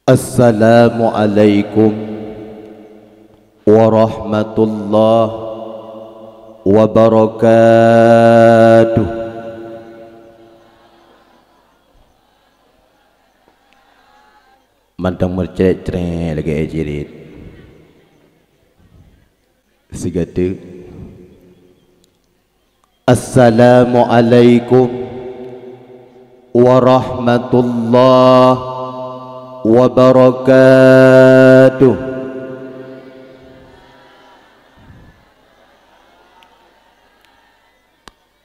Assalamualaikum warahmatullahi wabarakatuh. Mantang mercek-cerek lagi ajirit sigatu. Assalamualaikum warahmatullahi wabarakatuh.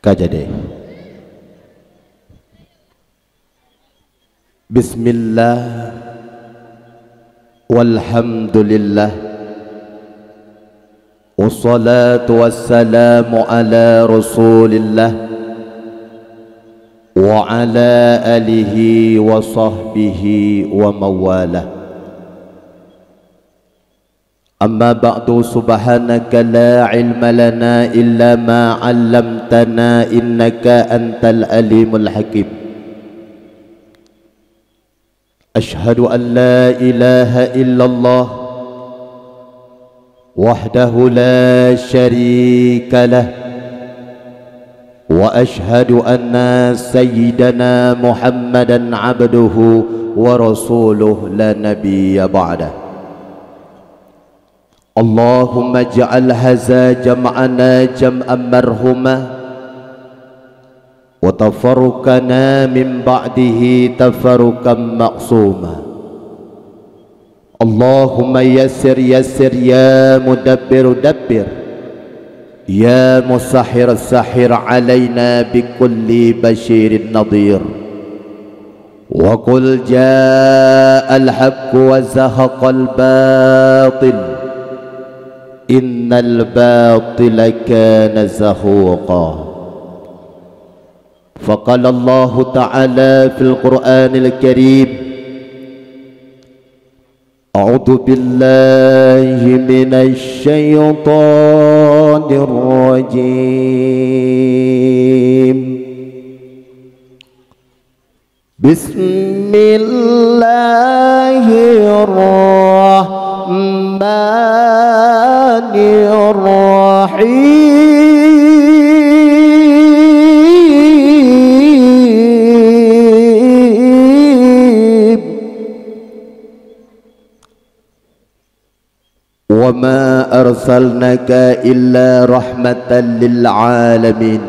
Kajade. Bismillah walhamdulillah wassalatu wassalamu ala rasulillah wa ala alihi wa sahbihi wa mawalah. Amma ba'du, subhanaka la ilma lana illa ma 'allamtana innaka antal alimul hakim. Ashhadu an la ilaha illallah wahdahu la syarika lah wa ashhadu anna sayyidana Muhammadan abduhu wa rasuluh la nabiyya ba'dah. Allahumma ja'al haza jam'ana jam'an marhuma wa tafarruqana min ba'dihi tafarruqan maqsuma. Allahumma yassir yassir ya mudabbir dabbir ya musahhir sahhir alaina bikulli bashirin nadhir. Wa qul ja'al haqq wa zahaqal batil innal batila kana zahuqa. Faqala Allah ta'ala fil Qur'anil Karim, a'udzu billahi minasy syaithanir rajim. Bismillahirrahmanirrahim. Wa ma arsalnaka illa rahmatan lil alamin.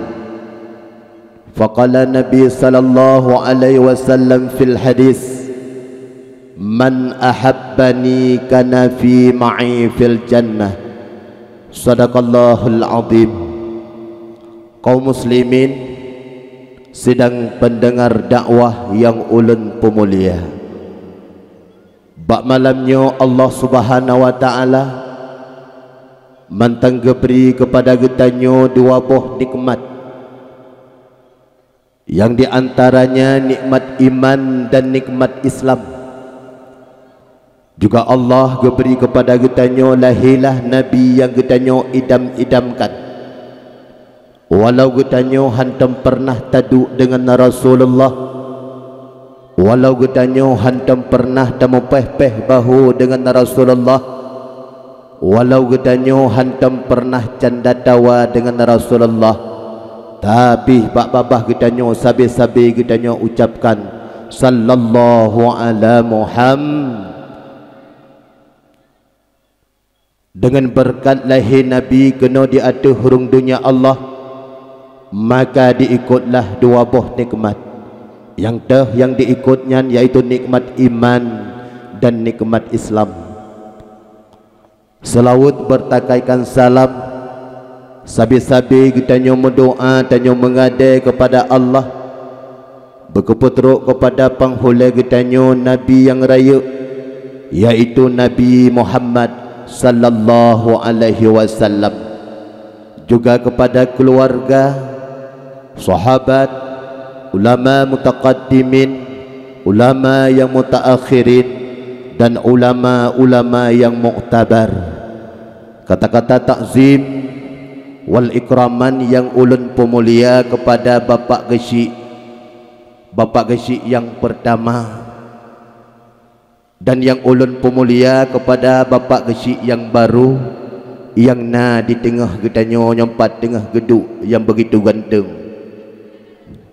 Faqala Nabi sallallahu alaihi wasallam fil hadis, man ahabbani kana fi ma'i fil jannah. Sadaqallahul azim. Kaum muslimin sedang pendengar dakwah yang ulun pemulia, bak malamnya Allah subhanahu wa ta'ala mentanggepri kepada getanyo dua buah nikmat, yang diantaranya nikmat iman dan nikmat Islam. Juga Allah geberi kepada getanyo lahilah Nabi yang getanyo idam-idamkan. Walau getanyo hantam pernah taduk dengan Rasulullah, walau getanyo hantam pernah tamu peh-peh bahu dengan Rasulullah, walau getanyo hantam pernah canda tawa dengan Rasulullah, tapi bak babah getanyo sabi-sabi getanyo ucapkan sallallahu ala Muhammad. Dengan berkat lahir Nabi kena diatur hurung dunia Allah, maka diikutlah dua buah nikmat. Yang diikutnya yaitu nikmat iman dan nikmat Islam. Selawat bertakaikan salam, sabi-sabi kita nyo mendoa dan nyo mengadai kepada Allah, berkeputruk kepada penghula kita nyo Nabi yang raya, yaitu Nabi Muhammad sallallahu alaihi wasallam. Juga kepada keluarga, sahabat, ulama mutaqaddimin, ulama yang mutaakhirin, dan ulama-ulama yang muktabar. Kata-kata takzim wal ikraman yang ulun pemulia kepada Bapak Gesyik yang pertama, Dan yang ulun pemulia kepada bapak kecil yang baru, yang na di tengah getanyo nyompat tengah geduk yang begitu ganteng.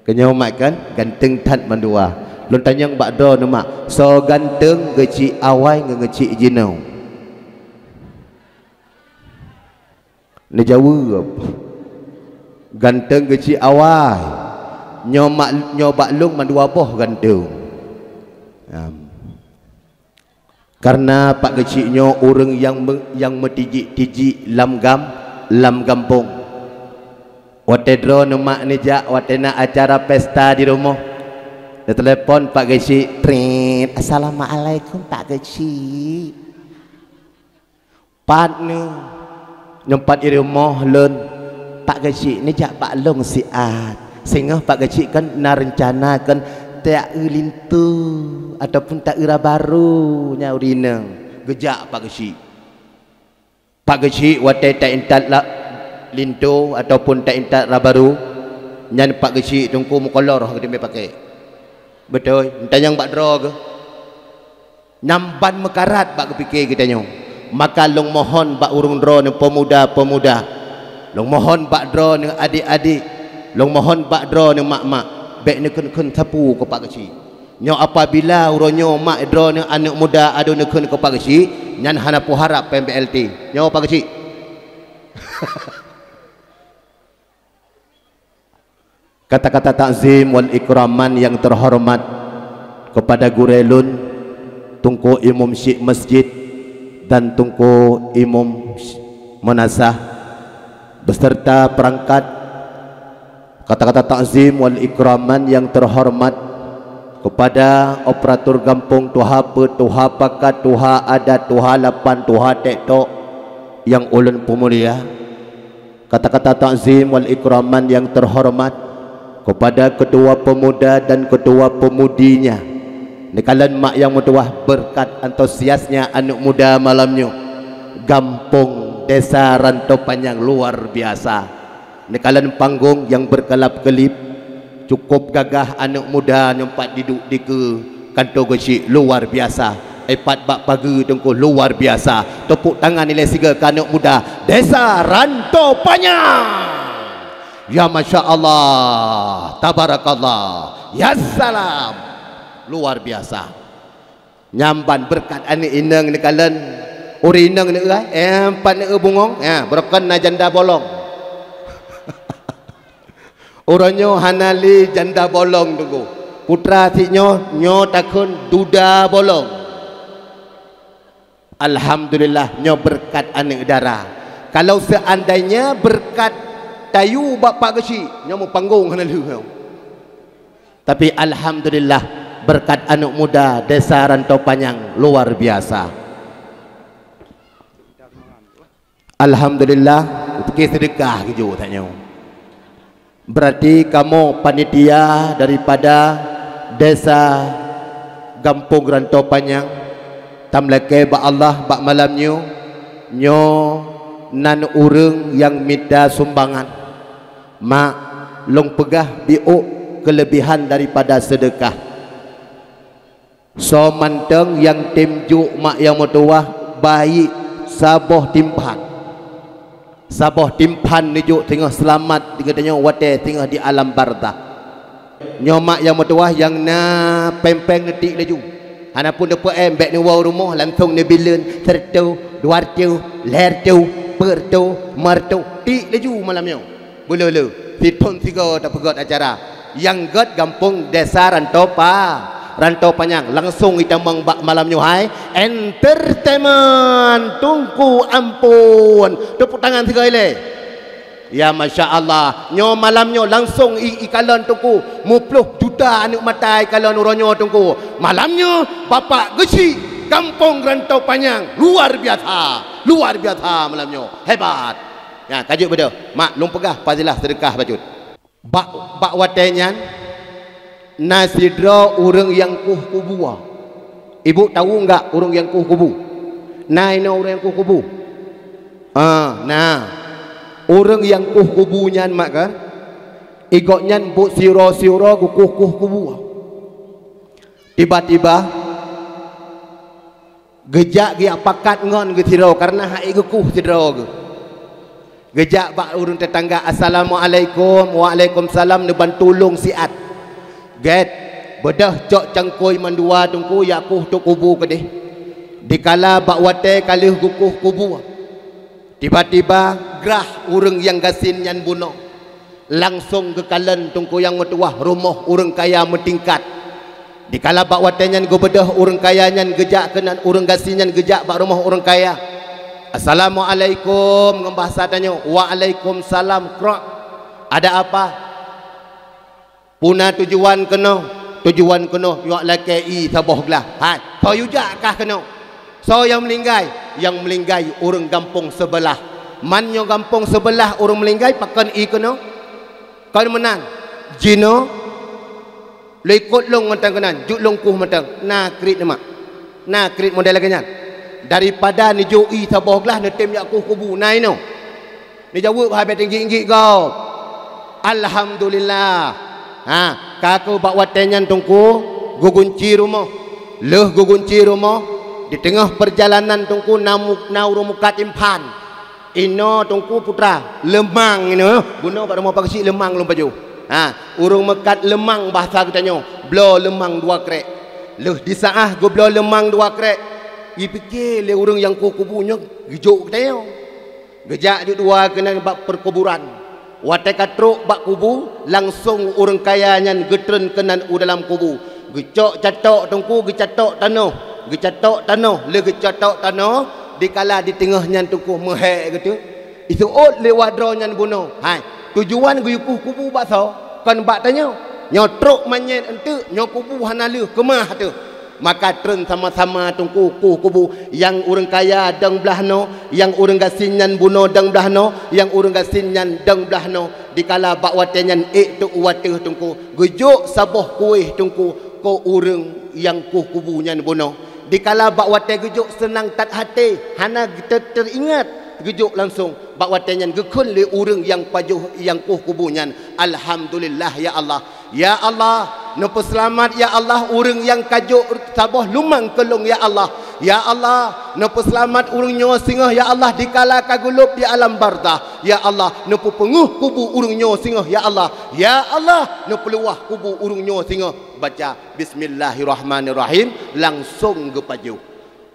Kenyo mak kan ganteng tat mandua. Lun tanyang bakdo nama so ganteng kecil awai ngecik jinau. Ni jawab ganteng kecil awai nyomak lung mandua boh ganteng. Karena pak keciknya orang yang metijik-tijik lam gampung. Watedro nemak ni jak watena acara pesta di rumah. Dia telepon pak kecik, tret, assalamualaikum pak kecik. Partner nyempat di rumah lun pak kecik ni jak pak long siat. Sehingga pak kecik kan nak rencanakan tak lintu ataupun tak ira baru nya urina gejak pak kecik watai tak intat la lintu ataupun tak intat ra baru nyan pak kecik tungku mukolor ke dia pakai betul entah yang bak dro ke nyamban mekarat bak kepikir kita nyo maka long mohon bak urung dro ni pemuda-pemuda long mohon bak dro ni adik-adik long mohon bak dro ni mak-mak baik ni kun sapu ke pak kecik nyo apabila uronyo mak dro ni anak muda adu ni kun ke pak kecik nyan hanapu harap PMBLT nyo pak kecik. Kata-kata takzim wal ikraman yang terhormat kepada gurelun tungku imam syekh masjid dan tungku imam munasah beserta perangkat. Kata-kata takzim wal ikraman yang terhormat kepada operator kampung tuha pe, tuha pakat, tuha adat, tuha lapan, tuha tektok yang ulun pemulia. Kata-kata takzim wal ikraman yang terhormat kepada ketua pemuda dan ketua pemudinya. Nikalan mak yang mutuah berkat antusiasnya anak muda malamnya. Kampung desa Rantau Panjang luar biasa. Nekalan panggung yang berkelap-kelip cukup gagah anak muda nyempat duduk di ke kantor kecil luar biasa. Epat bak pagi tengku luar biasa. Tepuk tangan nilai siga ke anak muda desa Rantau Panjang. Ya Masya Allah, Tabarakallah, Ya Salam, luar biasa. Nyamban berkat anak inang nekalan uri inang ni empat ni bungong berkan na janda bolong. Orangnya hanali janda bolong tunggu. Putra siknyo nyo takun duda bolong. Alhamdulillah nyo berkat anak darah. Kalau seandainya berkat tayu bapak kecil nyo mau panggung hanali. Tapi alhamdulillah berkat anak muda desa Rantau Panjang luar biasa. Alhamdulillah itu sedekah gitu tanya. Berarti kamu panitia daripada desa Kampung Rantau Panjang tamleke ba Allah bak malamnya nyo nan urang yang minta sumbangan mak long pegah biuk kelebihan daripada sedekah so manteng yang timjuk mak yang mutuah baik saboh timpan. Saboh timpan ni juk tengah selamat katanya wate tengah di alam barzah. Nyomak yang mutuah yang na pempeng netik laju. Hanapun depa embek ni wau rumah langsung ni bilen sertu, duartu, lertu, pertu, martu tik laju malamnya. Bulu-bulu pitun tiga tak pegat acara. Yang gat kampung desa Rantau Panjang langsung kita mengbak malamnya hai entertainment tungku ampun tepuk tangan tiga ile ya Masya Allah nyo malamnya langsung ikalan tungku 50 juta anak mata ikalan uronyo tungku malamnya bapak gesi kampung Rantau Panjang luar biasa malamnya hebat ya kajuk betul mak lung pegah fadilah sedekah bajut bak watenyan nasidra orang yang kubu. Ibu tahu enggak orang yang kubu? Nah, ini orang yang kubu. Orang yang kubunya mak kan? Igoknya bu siro kubu. Tiba-tiba Gejak dia pakat ngon ke tiro karena hai kuh tiro ke. Gejak bak urang tetangga assalamualaikum waalaikumsalam neban tolong siat. Get bedah cok cangkoi mandua tungku ya kuh tok kubu ke deh. Dikala bak wate kalih kuh kubu. Tiba-tiba gerah urang yang gasin nyan bunuh. Langsung ke kalen tungku yang metuah rumah urang kaya mentingkat. Dikala bak watenyan go bedah urang kaya nyan gejak kenan urang gasinyan gejak bak rumah urang kaya. Assalamualaikum ngembahasa tanya. Waalaikumsalam krak. Ada apa? Puna tujuan kena. Tujuan kena yak lakei saboh gelah. Hai, kau yujak kah kena? So yang melinggai, urang kampung sebelah. Manyo kampung sebelah urang melinggai pakan i kena. Kau menang. Jino lekot long matang kenan, juk long kuh matang. Nah krit mak. Nah krit model laginya. Daripada ni joi saboh gelah ni tem yak kuh kubu nai no. Ni jawab habis tinggi-tinggi kau. Alhamdulillah. Ha, kaku bak watenyan tungku gugunci rumah. Leh gugunci rumah di tengah perjalanan tungku namuk rumukat impan. Ino tungku putra lemang ini. Guna pada rumah paksi lemang lom baju. Ha, urung mekat lemang bahasa katanya. Blo lemang dua krek. Leh di saah go blo lemang dua krek. I fikir le urang yang kubunya gejuk katanya. Gejak dua kena bak perkuburan. Watai katruk bak kubu langsung urang kaya nyan getren kenan dalam kubu. Gecok catok tungku gecatok tanah. Gecatok tanah, le gecatok tanah dikala di tengah nyan tungku mehek gitu. Itu ot lewat dro nyan bunuh. Hai. Tujuan guyukuh kubu bakso kan bak tanya nyotruk manyet ente nyokubu hanalu kemah tu maka tren sama-sama tungku kubu yang urang kaya dang belahno yang urang gasinyan buno dang belahno yang urang gasinyan dang belahno dikala bak watenyan tu wateh tungku gujuk saboh kuih tungku ko urang yang kubu nyan buno dikala bak wateh gujuk senang tat hati hana teringat gejuk langsung bak watenyan gekun le urang yang pajuh yang kubunyan. Alhamdulillah ya Allah. Ya Allah, napa selamat ya Allah urang yang kajuk saboh lumang kelung ya Allah. Ya Allah, napa selamat urang nyawa singah ya Allah dikala kagulup di alam barzah. Ya Allah, napa penguh kubu urang nyawa singah ya Allah. Ya Allah, napa luah kubu urang nyawa singah. Baca bismillahirrahmanirrahim langsung ge pajuh.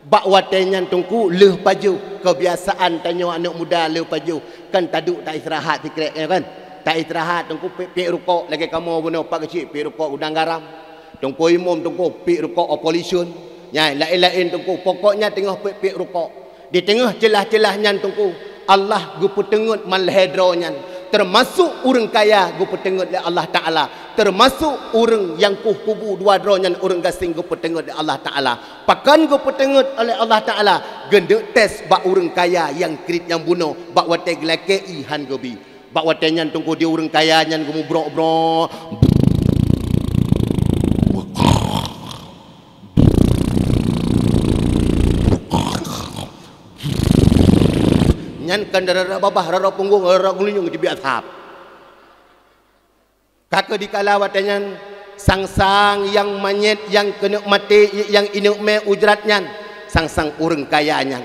Bak watenyan tungku leh paju kebiasaan tanya anak muda leh paju kan taduk tak istirahat tikrek kan tak istirahat tungku pik rukuk lagi kamu guna pak kecil pik rukuk udang garam tungku imam tungku pik rukuk opposition nya lain-lain tungku pokoknya tengah pik rukuk di tengah celah-celahnya tungku Allah gu petengut malhedronyan termasuk urang kaya gu petengut oleh Allah Taala termasuk urang yang kubu dua dronyan urang gasing gu petengut oleh Allah Taala pakan gu petengut oleh Allah Taala gendek tes bak urang kaya yang krit yang bunuh bak wate glakei han gobi bak watenyan tungku di urang kaya nyan gu brok-brok nyan kan rara babah rara punggung rara gulinyung di biathap kakak dikala watanyan sang-sang yang manyet yang kena mati yang inuk me ujratnya sang-sang urang kaya nyan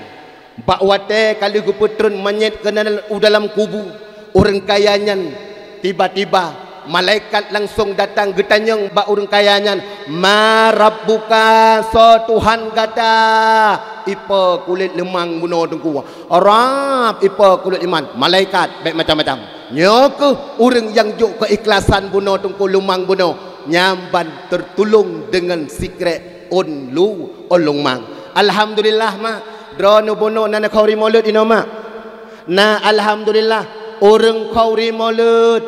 bak wate kali gu putron manyet kena dalam kubu urang kaya nyan tiba-tiba malaikat langsung datang getanyang bak urang kaya nyan ma rabbuka so Tuhan kata ipa kulit lemang bunuh tungku Arab ipa kulit iman malaikat baik macam-macam nyoke urang yang juk keikhlasan bunuh tungku lemang bunuh nyamban tertulung dengan sikret onlu olong mang alhamdulillah mak drone bunuh nana khauri maulud ino mak na alhamdulillah urang khauri maulud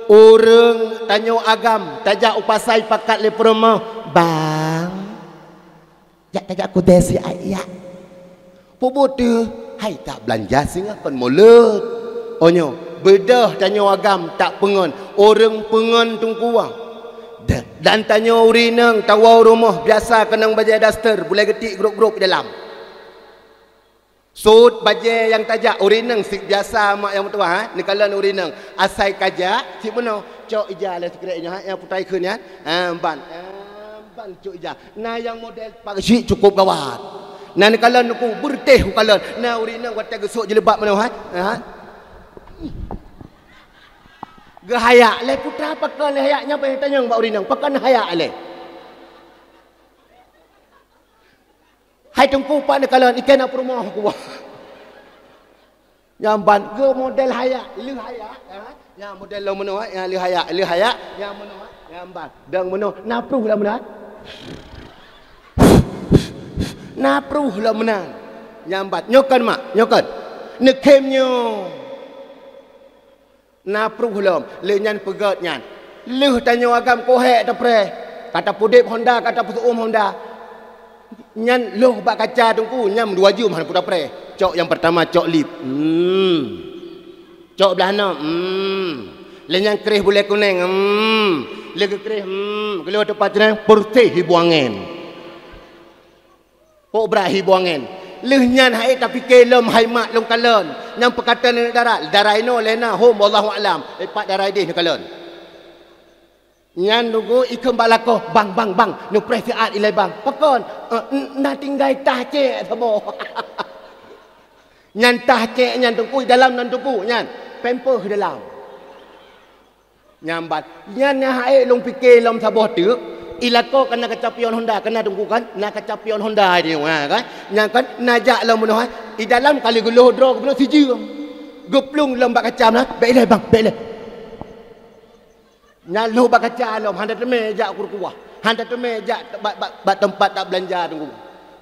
urang tanyo agam tajak upasai pakat le perma bang jak tajak ku desi ayat pobote hai tak belanja singa kon mulut onyo bedah tanyo agam tak pengon orang pengon tungkuang dan tanyo urinang tawau rumah biasa kenang bajai daster boleh getik grup-grup dalam sud bajai yang tajak urinang sik biasa mak yang tua ha ni kalau urinang asai kajak sik mana cok ija le sekretnya yang putai keun ya ban cok ija nah yang model pak cukup gawat Nan kalan ku berteh kalan. Na urina watai gesuk jelebab mana ha? Gahaya le putra pakan le hayaknya apa tanya mbak urina pakan hayak le. Hai tungku pak ne kalan ikan nak rumah ku. Nyamban ke model hayak, lu hayak ha? Yang model lo mana yang lu hayak yang mana nyamban. Dang mana napruh lah mana. Napruh lah menang nyambat nyokan mak nyokan nekemnyo napruh lom le nyan pegat nyan leh tanyo agam kohek ta pre kata pudip Honda kata putum Honda nyan loh bak kaca tungku nyam 2 jum han puta pre cok yang pertama cok lip cok belah no le nyan kerih boleh kuning le kerih kalau tempat jenang putih hibuangen Pok berahi buangan. Lehnyan hai tapi kelem hai mak long kalon. Yang perkataan ni darah ino lena hom wallahu alam. Pak darah dia ni kalon. Nyan nunggu ikem balako bang nu presiat ilai bang. Pakon na tinggal tah cek sabo. Nyan tah cek nyan tungku dalam nan tungku nyan. Pemper dalam. Nyambat. Nyan hai long fikir lom sabo tu. Ilako kena kecapion Honda kena tunggu kan nak kecapion Honda dia kan yang kan najak lah mudah di dalam kali geluh draw kebelah siji geplung lembak kacam lah baiklah bang baiklah nyalu bak kacam lom handa teme jak kuah handa teme jak bat tempat tak belanja tunggu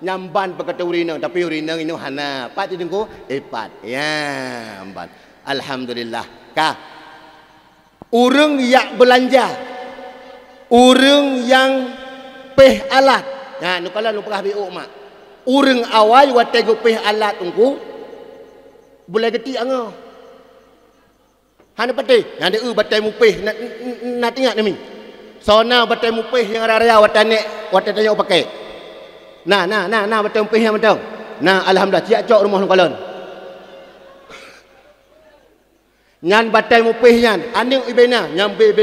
nyamban berkata urina tapi urina ini hana pat tunggu pat ya amban alhamdulillah kah urang yak belanja urang yang peh alat. Nah, nu kala nu pernah biuk mak. Urang awal watai go peh alat tungku. Boleh geti anga. Hana pati, yang ada batai mu peh nak tengok ni. Sona batai mu peh yang raya watanek watai tanya pakai. Nah batai mu peh yang betul. Nah, alhamdulillah siap cok rumah nu kalon. Nyan batai mupih nyan aning ibena nyam be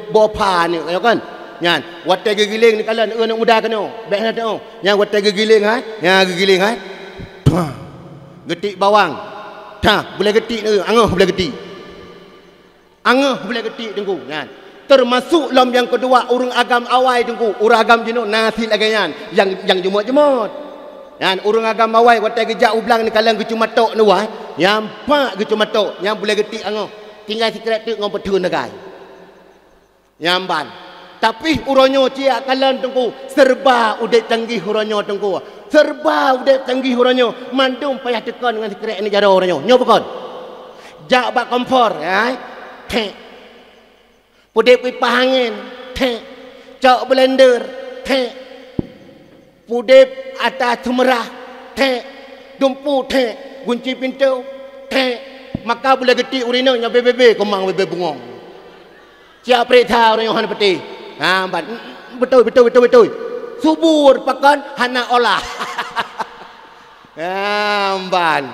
bopa ni kan nyan watai gigiling ni kalan nak muda kena bek nak tengok nyan watai gigiling gigiling getik bawang boleh getik ni angah boleh getik tunggu nyan termasuk lom yang kedua urang agam awai tunggu urang agam jenuh nasi lagi nyan yang jemut dan urang agam awai watai gejak ublang ni kalang gecu matok ni wah yang pak gecu matok yang boleh getik angah tinggal sikret tu ngom betul negai yang ban tapi uronyo cia kalang tunggu serba udah canggih uronyo tunggu serba udah canggih uronyo mandum payah tekan dengan sikret ni jaro uronyo nyo pekon jak bak kompor tek pudip pipah angin tek cok blender tek pudip atas semerah tek dumpu tek kunci pintu tek maka boleh getik urina nya bebe kemang bebe bungong siap perintah orang yang peti betul subur pakan hana olah amban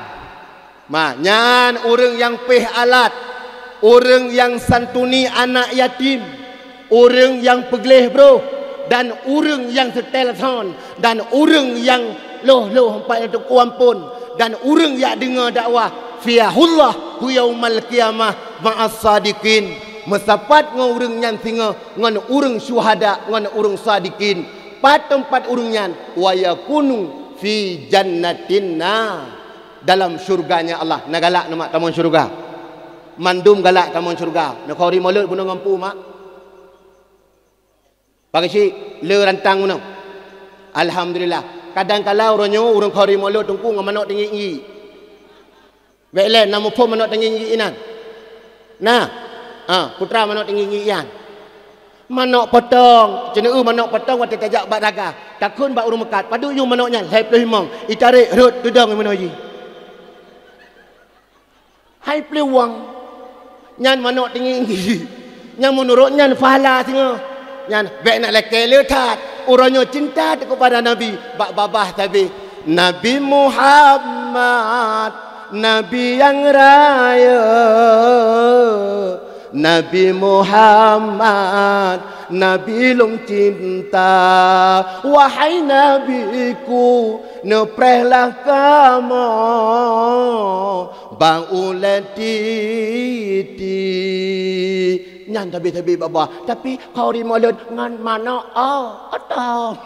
nyan urang yang peh alat urang yang santuni anak yatim urang yang pegleh bro dan urang yang setelson dan urang yang loh empat untuk ampun dan urang yang dengar dakwah fiahullah hu yaumal qiyamah ma'as sadiqin mesapat ngau urang nyan singa ngan urang syuhada ngan urang sadiqin pat tempat urang nyan wa yakunu fi jannatinna dalam syurganya Allah nagalak nama tamun syurga mandum galak tamun syurga nak khori mulut pun ngampu mak pakai si le rantang mana alhamdulillah kadang kala uronyo urang khori mulut tungku ngamanok tinggi Bele namu pun manok tinggi inan. Nah, putra manok tinggi ian. Manok potong, ceneu manok potong waktu tajak bak daga. Takun bak urung mekat. Padu yu manoknya, hai pelih mong. Itarik rut tudang mana ji. Hai pelih wang. Nyan manok tinggi. Nyan menurut nyan fahala singa. Nyan bek nak leke letat. Uronyo cinta kepada Nabi. Bak babah tabi. Nabi Muhammad. Nabi yang raya Nabi Muhammad Nabi long cinta. Wahai nabiku neprehlah kamu bang ulati nyan tabi baba tapi kau rimolot ngan mana atau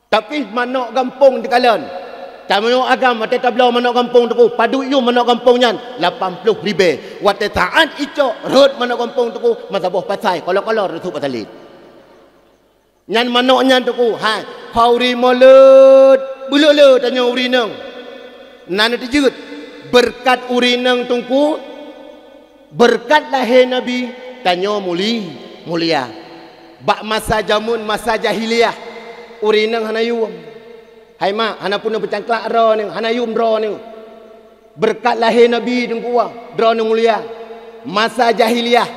tapi mana kampung di kalian tamu agama tetap belau mana kampung tu padu yu mana kampung nyan 80 ribu wat taat ico rut mana kampung tu mazhabah pasai kalau rutu patalit nyan mana nyan tu ha kau rimolot bulule tanya urinang nan tejut berkat urinang tungku berkat lahir Nabi tanya mulia bak masa jamun masa jahiliyah urinang hana yum hai mak hana pun bercangklak ro ni hana yum ro ni berkat lahir Nabi tungku ro ni mulia masa jahiliyah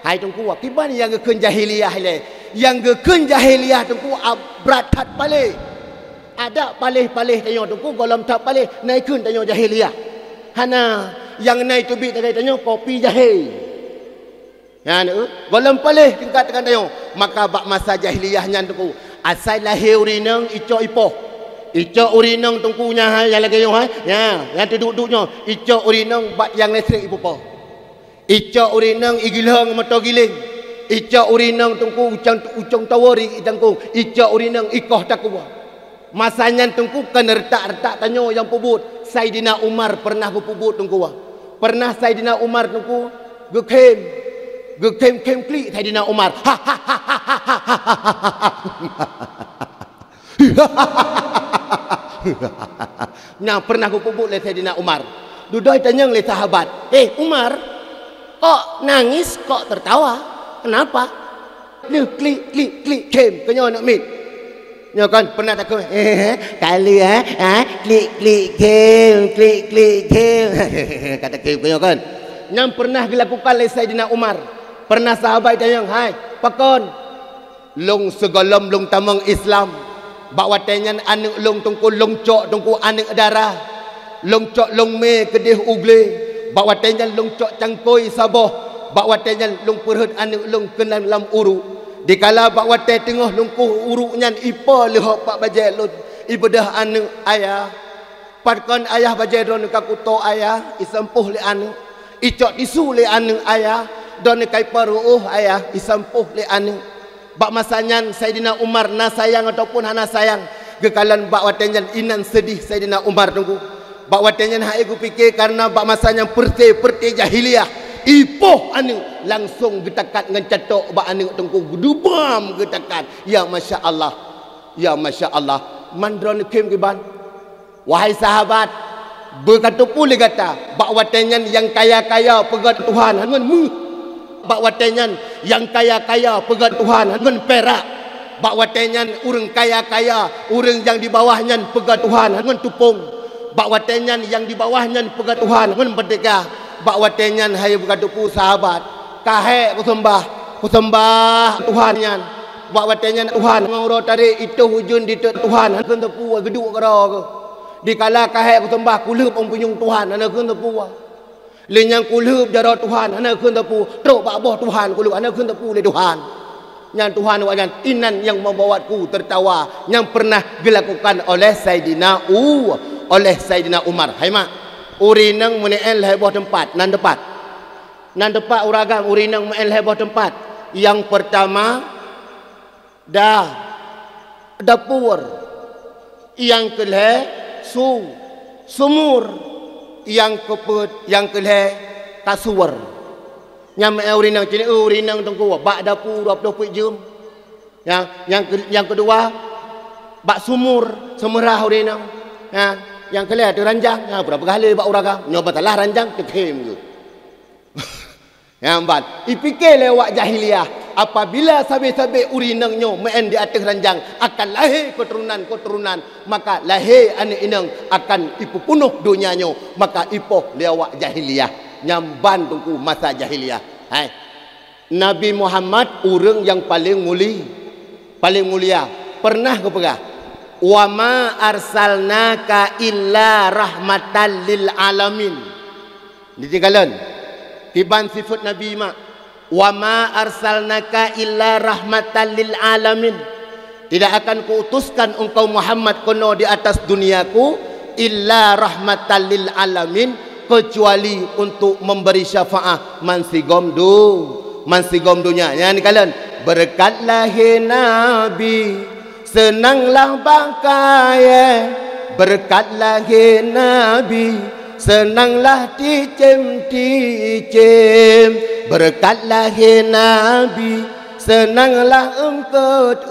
hai tungku kiban yang gekeun jahiliyah le yang gekeun jahiliyah tungku berat hat palih ada palih-palih tanya tungku golom tak palih naikun tanya jahiliyah hana yang naik tubik tadi tanya kopi jahe ya ne golem palih tingkat tekan tanya maka bak masa jahiliyahnya tungku asal lahir urinang ico ipoh ico urinang tungkunya yang lagi ya yang duduk-duduknya ico urinang bak yang listrik ibu po ico urinang igilang mata giling ico urinang tungku ucang tawari tangku ico urinang ikoh takwa masanya tungku kan retak-retak tanya yang pubut Saidina Umar pernah berpubut tungku pernah Saidina Umar tungku gekem klik Saidina Umar nah pernah berpubut le Saidina Umar dudoi tanya le sahabat Umar kok nangis kok tertawa kenapa dia klik kem kenyo nak mit ya kan pernah takut kali klik game kata game kan yang pernah dilakukan oleh Saidina Umar pernah sahabat tanya hai pakon long segalam long tamang Islam bawa tanyan anak long tungku long cok tungku anak darah long cok long me kedih ugle bawa tanyan long cok cangkoi saboh bawa tanyan long perhut anak long kenal lam uru dikala bak wate tengah lungkuh uruknya ipa lehok pak bajelun ibadah anu ayah patkan ayah bajelun kakuto ayah isampuh le anu icok tisu le anu ayah don kai paruh ayah isampuh le anu bak masanya Saidina Umar na sayang ataupun hana sayang gekalan bak watenyan inan sedih Saidina Umar tunggu bak watenyan hai ku fikir karena bak masanya perti jahiliyah ipoh anu langsung getakat dengan catok bak anu tengku gedubam getakat ya masya Allah mandron kem kiban wahai sahabat berkata pula kata bak watenyan yang kaya-kaya pegat Tuhan ngan mu bak watenyan yang kaya-kaya pegat Tuhan ngan perak bak watenyan urang kaya-kaya urang yang di bawahnya pegat Tuhan ngan tupung bak watenyan yang di bawahnya pegat Tuhan ngan merdeka bak watenyan hai berkatupu sahabat kahe kusembah Tuhan nyan bak watenyan Tuhan ngoro tarik itu hujun di Tuhan kan tepu geduk karo ke dikala kahe kusembah kuleup ompunyung Tuhan ana kan tepu lenyang kuleup jaro Tuhan ana kan tepu trok bak boh Tuhan kuleup ana kan tepu le Tuhan nyan Tuhan wajan inan yang membuatku tertawa yang pernah dilakukan oleh Saidina Umar hai mak urinang menel heboh tempat nan depat uragam urinang menel heboh tempat yang pertama dapur yang kedua sumur yang kedua kasur nyam urinang cini urinang tunggu bak dapur 20 jam yang kedua bak sumur semerah urinang yang kelihatan tu ranjang berapa kali bak uragam nyoba talah ranjang kekem tu yang empat ipikir lewat jahiliyah apabila sabe-sabe urinangnya main di atas ranjang akan lahir keturunan maka lahir anak inang akan ipu punuh dunianya maka ipoh lewat jahiliyah nyamban tungku masa jahiliyah hai Nabi Muhammad orang yang paling mulia pernah ke pegah wa ma arsalnaka illa rahmatan lil alamin ditinggalan tiban sifat Nabi mak Wa ma arsalnaka illa rahmatan lil alamin. Tidak akan kuutuskan engkau Muhammad kono di atas duniaku illa rahmatan lil alamin, kecuali untuk memberi syafaat mansigom dunia. Yang ni kalian berkatlah Nabi, senanglah pakai, berkatlah Nabi, senanglah dicem-dicem, berkatlah Nabi, senanglah engkut.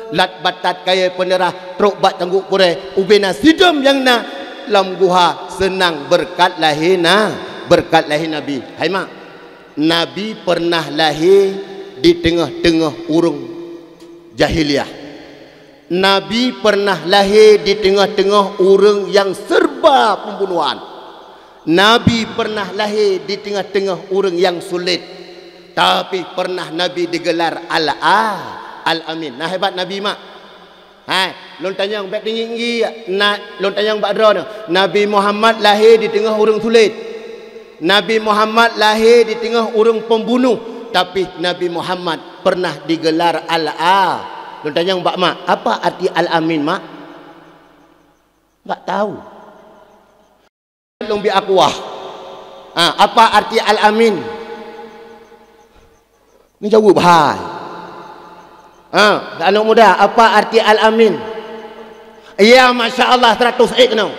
Lat batat kaya penerah truk bat tangguk pure ubena sidam yang na lam guha senang berkatlah Nabi. Hai mak, Nabi pernah lahir di tengah-tengah urung jahiliyah. Nabi pernah lahir di tengah-tengah urung yang serba pembunuhan. Nabi pernah lahir di tengah-tengah urung yang sulit, tapi pernah Nabi digelar Al-Amin. Nah hebat Nabi mak. Hai, lon tanyang baik tinggi nak lon tanyang badro. Nabi Muhammad lahir di tengah urung sulit. Nabi Muhammad lahir di tengah urung pembunuh, tapi Nabi Muhammad pernah digelar Lon tanyang mbak mak, apa arti Al-Amin mak? Tak tahu. Lumbi akuah. Apa arti Al-Amin? Ni jawab hai. Anak muda, apa arti Al-Amin? Ya, Masya Allah 100 no.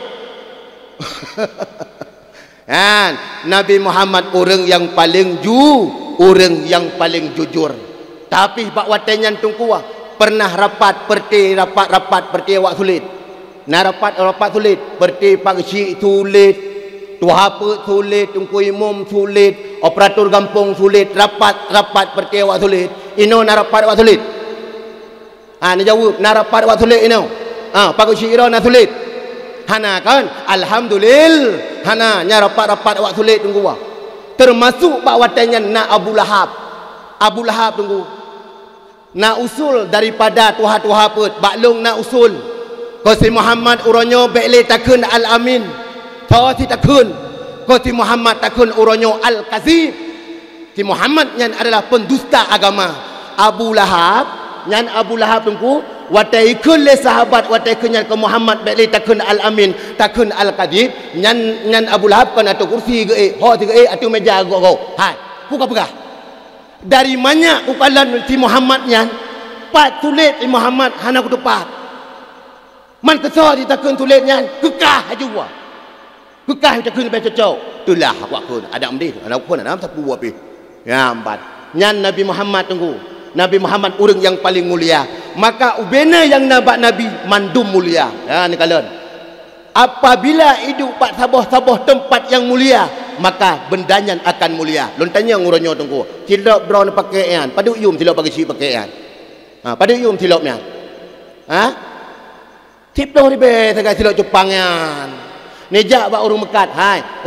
Nabi Muhammad orang yang paling orang yang paling jujur. Tapi bak watenyan tungkuah pernah rapat perti awak sulit. Nah rapat sulit perti pagsi sulit, tuapa sulit, tungku imam sulit, operator kampung sulit, rapat perti awak sulit. Ino na rapat awak sulit. Ni jawab na rapat awak sulit ino. Pagsi iro na sulit. Hana kan alhamdulillah hana nya rapat awak sulit tunggu wah. Termasuk bak watenyan na Abu Lahab tunggu. Na usul daripada tuha-tuha put baklung na usul ko si Muhammad uronyo bekle takun Al-Amin tho si takun ko si Muhammad takun uronyo Al-Kazib. Si Muhammad nyan adalah pendusta agama. Abu Lahab tungku watai kun le sahabat watai kunyan ke Muhammad bekle takun Al-Amin takun Al-Kazib nyan Abu Lahab kan atau kursi ge ho ti ge atu meja go hai puka dari mana ukalan ti Muhammad nyan pat tulit ti Muhammad hana ku tepat man keso di takun tulit nyan kekah ajua kekah takun be cocok itulah awak kun ada amdi anak kun ada sapu api ya empat nyan Nabi Muhammad tunggu Nabi Muhammad orang yang paling mulia, maka ubena yang nabak Nabi mandum mulia. Ya ni kalian apabila hidup pak sabah tempat yang mulia, maka bendanya akan mulia. Lon tanya nguronyo tunggu tilok brown pakaian padu yum tilok bagi si pakaian padu yum tilok nya tiplo ribe sagai tilok Jepangan nejak bak urung mekat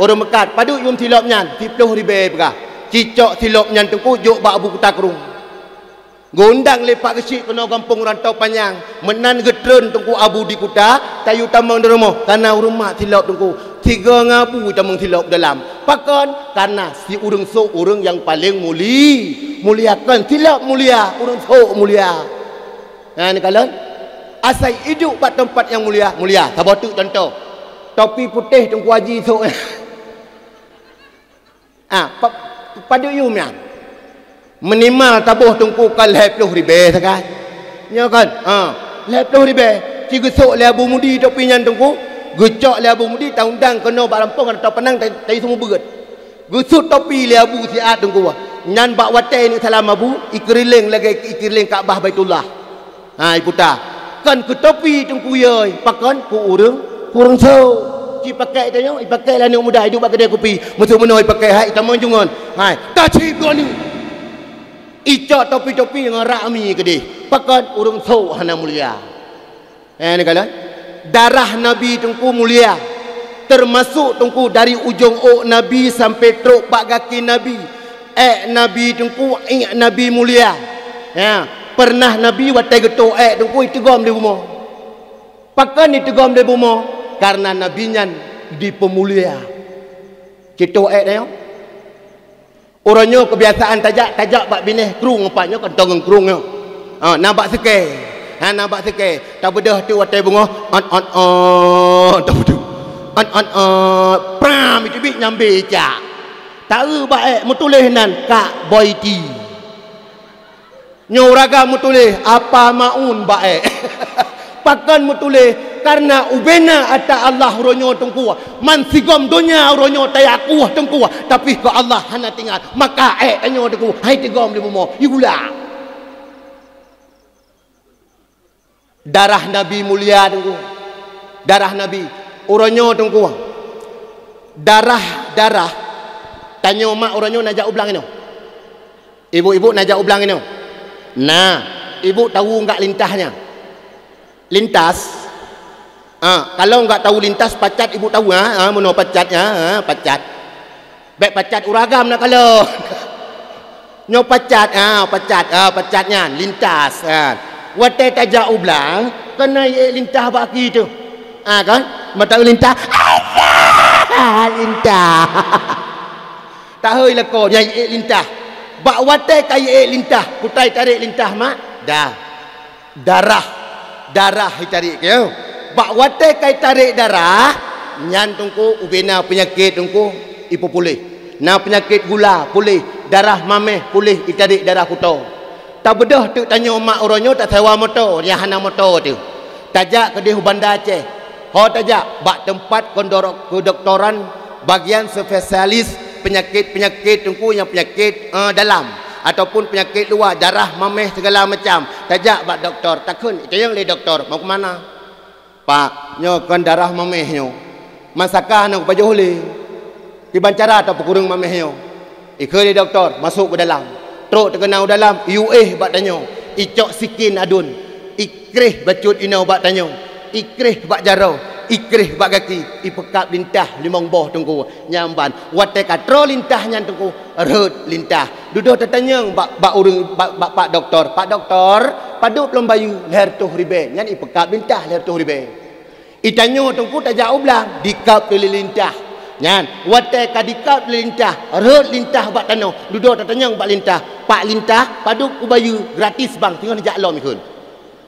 urung mekat padu yum tilok nya tiplo ribe pegah cicok tilok nya tunggu juk bak Abu Kutakrung gondang lepak kecil kena kampung rantau panjang menan getren tungku abu di kuta tayu tamang di rumah karena rumah tilap tungku 3 ngabu tamang tilap dalam pakon karena si urang sok urang yang paling muliakan tilap mulia urang sok mulia. Nah ni kalian asai hidup kat tempat yang mulia sabotuk contoh topi putih tungku haji sok pada yumnya minimal tabuh tungku kan 20 ribu sakai ya kan 20 ribu si gesok le Abu Mudi topi nyan tungku gecok le Abu Mudi taundang kena bak lampung atau penang tai semua berat gesut topi le Abu siat tungku nyan bak watai ni salam Abu ikriling ikriling Kaabah Baitullah iputa kan ke topi tungku ye pakon ku urang so ci pakai tanya pakai lah ni muda hidup bak kedai kopi musuh menoi pakai hai tamang jungon ta ci goni icok topi-topi yang rami kedih pakat urung so hana mulia. Ni kalian darah Nabi tungku mulia termasuk tungku dari ujung ok Nabi sampai truk pak kaki Nabi Nabi tungku Nabi mulia pernah Nabi watai getuk tungku itegom di rumah pakan itegom di rumah karena Nabi nyan di pemulia Citu dia. Orangnya kebiasaan tajak bak bineh kerung empatnya kentong kerungnya. Nampak sikit. Nampak sikit. Tak bedah tu watai bunga. Tak bedah. Pram itu bik nyambil cak. Tahu baik mutulis nan Kak Boyti. Nyoraga mutulis apa maun baik. Pakan mutulis karena ubena ata Allah ronyo tengku. Man sigom dunia ronyo tayaku tengku. Tapi ke Allah hana tinggal. Maka tanyo tengku. Hai tigom di bumo. Igula. Darah Nabi mulia tengku. Darah Nabi. Uronyo tengku. Darah. Tanyo mak uronyo najak ublang ini. Ibu-ibu najak ublang ini. Nah, ibu tahu enggak lintahnya? Lintas. Kalau enggak tahu lintas pacat ibu tahu mana pacatnya? Pacat. Baik pacat uragam nak kalau. Nyo pacat, pacatnya lintas. Watai tajak ublang kena lintah baki tu. Kan? Mata lintah. Lintah. Tak heu leko nyai lintah. Bak watai kai lintah, putai tarik lintah mak. Darah tarik ke. Bak watai kai tarik darah, nyan tungku ubena penyakit tungku ipo pulih. Na penyakit gula pulih, darah mameh pulih itarik darah kuto. Tak bedah tu tanya mak oronyo tak sewa motor, dia hana motor tu. Tajak ke di Bandar Aceh. Ho tajak bak tempat kedoktoran bagian spesialis penyakit tungku yang penyakit dalam ataupun penyakit luar, darah mameh segala macam. Tajak bak doktor, takun itu yang le doktor mau ke mana? Pak, nyo kan darah mameh nyo. Masakah nak baju holi. Dibancara atau kurung mameh nyo. Ikut le doktor masuk ke dalam. Teruk terkenau dalam bak tanyo. Icok sikin adun. Ikrih bacut inau bak tanyo. Ikrih bak jarau. Ikrih bak kaki. Ipekap lintah limong boh tunggu nyamban. Watai katro lintah nyan tunggu erhut lintah. Duduk tertanya bak urung bak pak doktor. Pak doktor, padu belum bayu leher tuh ribe. Nyan ipekap lintah leher tuh ribe. Itanyo tunggu tajak ublang dikap pilih lintah. Nyan watai kadikap lintah erhut lintah bak tano. Duduk tertanya bak lintah. Pak lintah padu ubayu gratis bang tinggal jak lom ikun.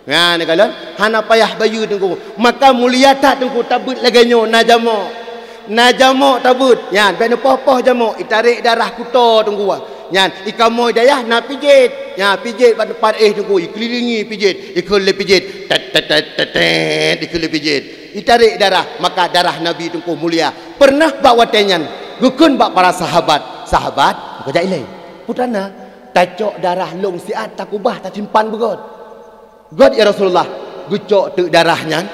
Nah, ni kalau hana payah bayu tunggu. Maka mulia tak tunggu tabut laganyo najamo tabut. Yan ben poh-poh jamo itarik darah kuto tunggu. Yan ikamoy dayah na pijit. Ya pijit pada depan tunggu ikelilingi pijit, ikul pijit. Ikul pijit. Itarik darah, maka darah Nabi tunggu mulia. Pernah bawa tenyan gukun bak para sahabat kerja ilai. Putana tacok darah long siat tak ubah tak simpan begot. God ya Rasulullah, gucok tu darahnya,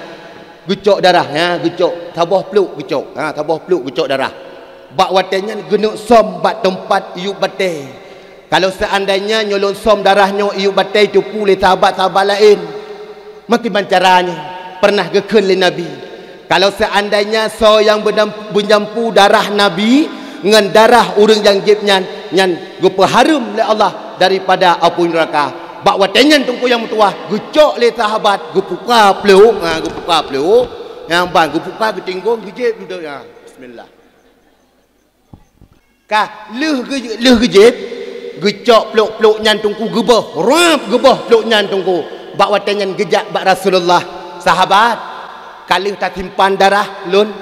gucok darahnya, gucok tabuh peluk gucok, tabuh peluk gucok darah. Bak watenya genuk som bak tempat iu batai. Kalau seandainya nyolong som darahnya iu batai tu pulih sahabat-sahabat lain, makin caranya pernah gekun le Nabi. Kalau seandainya so yang menyampu darah Nabi dengan darah urang yang jibnya nyan gupaharum le Allah daripada api neraka. Bak watenyan tungku yang mutua gucok le sahabat gupuka peluk yang bang gupuka getinggung gejep duduk ya bismillah ka leuh gejep gucok peluk nyan tungku gebah rap gebah peluk nyan tungku bak watenyan gejak bak Rasulullah sahabat kalih tak simpan darah lun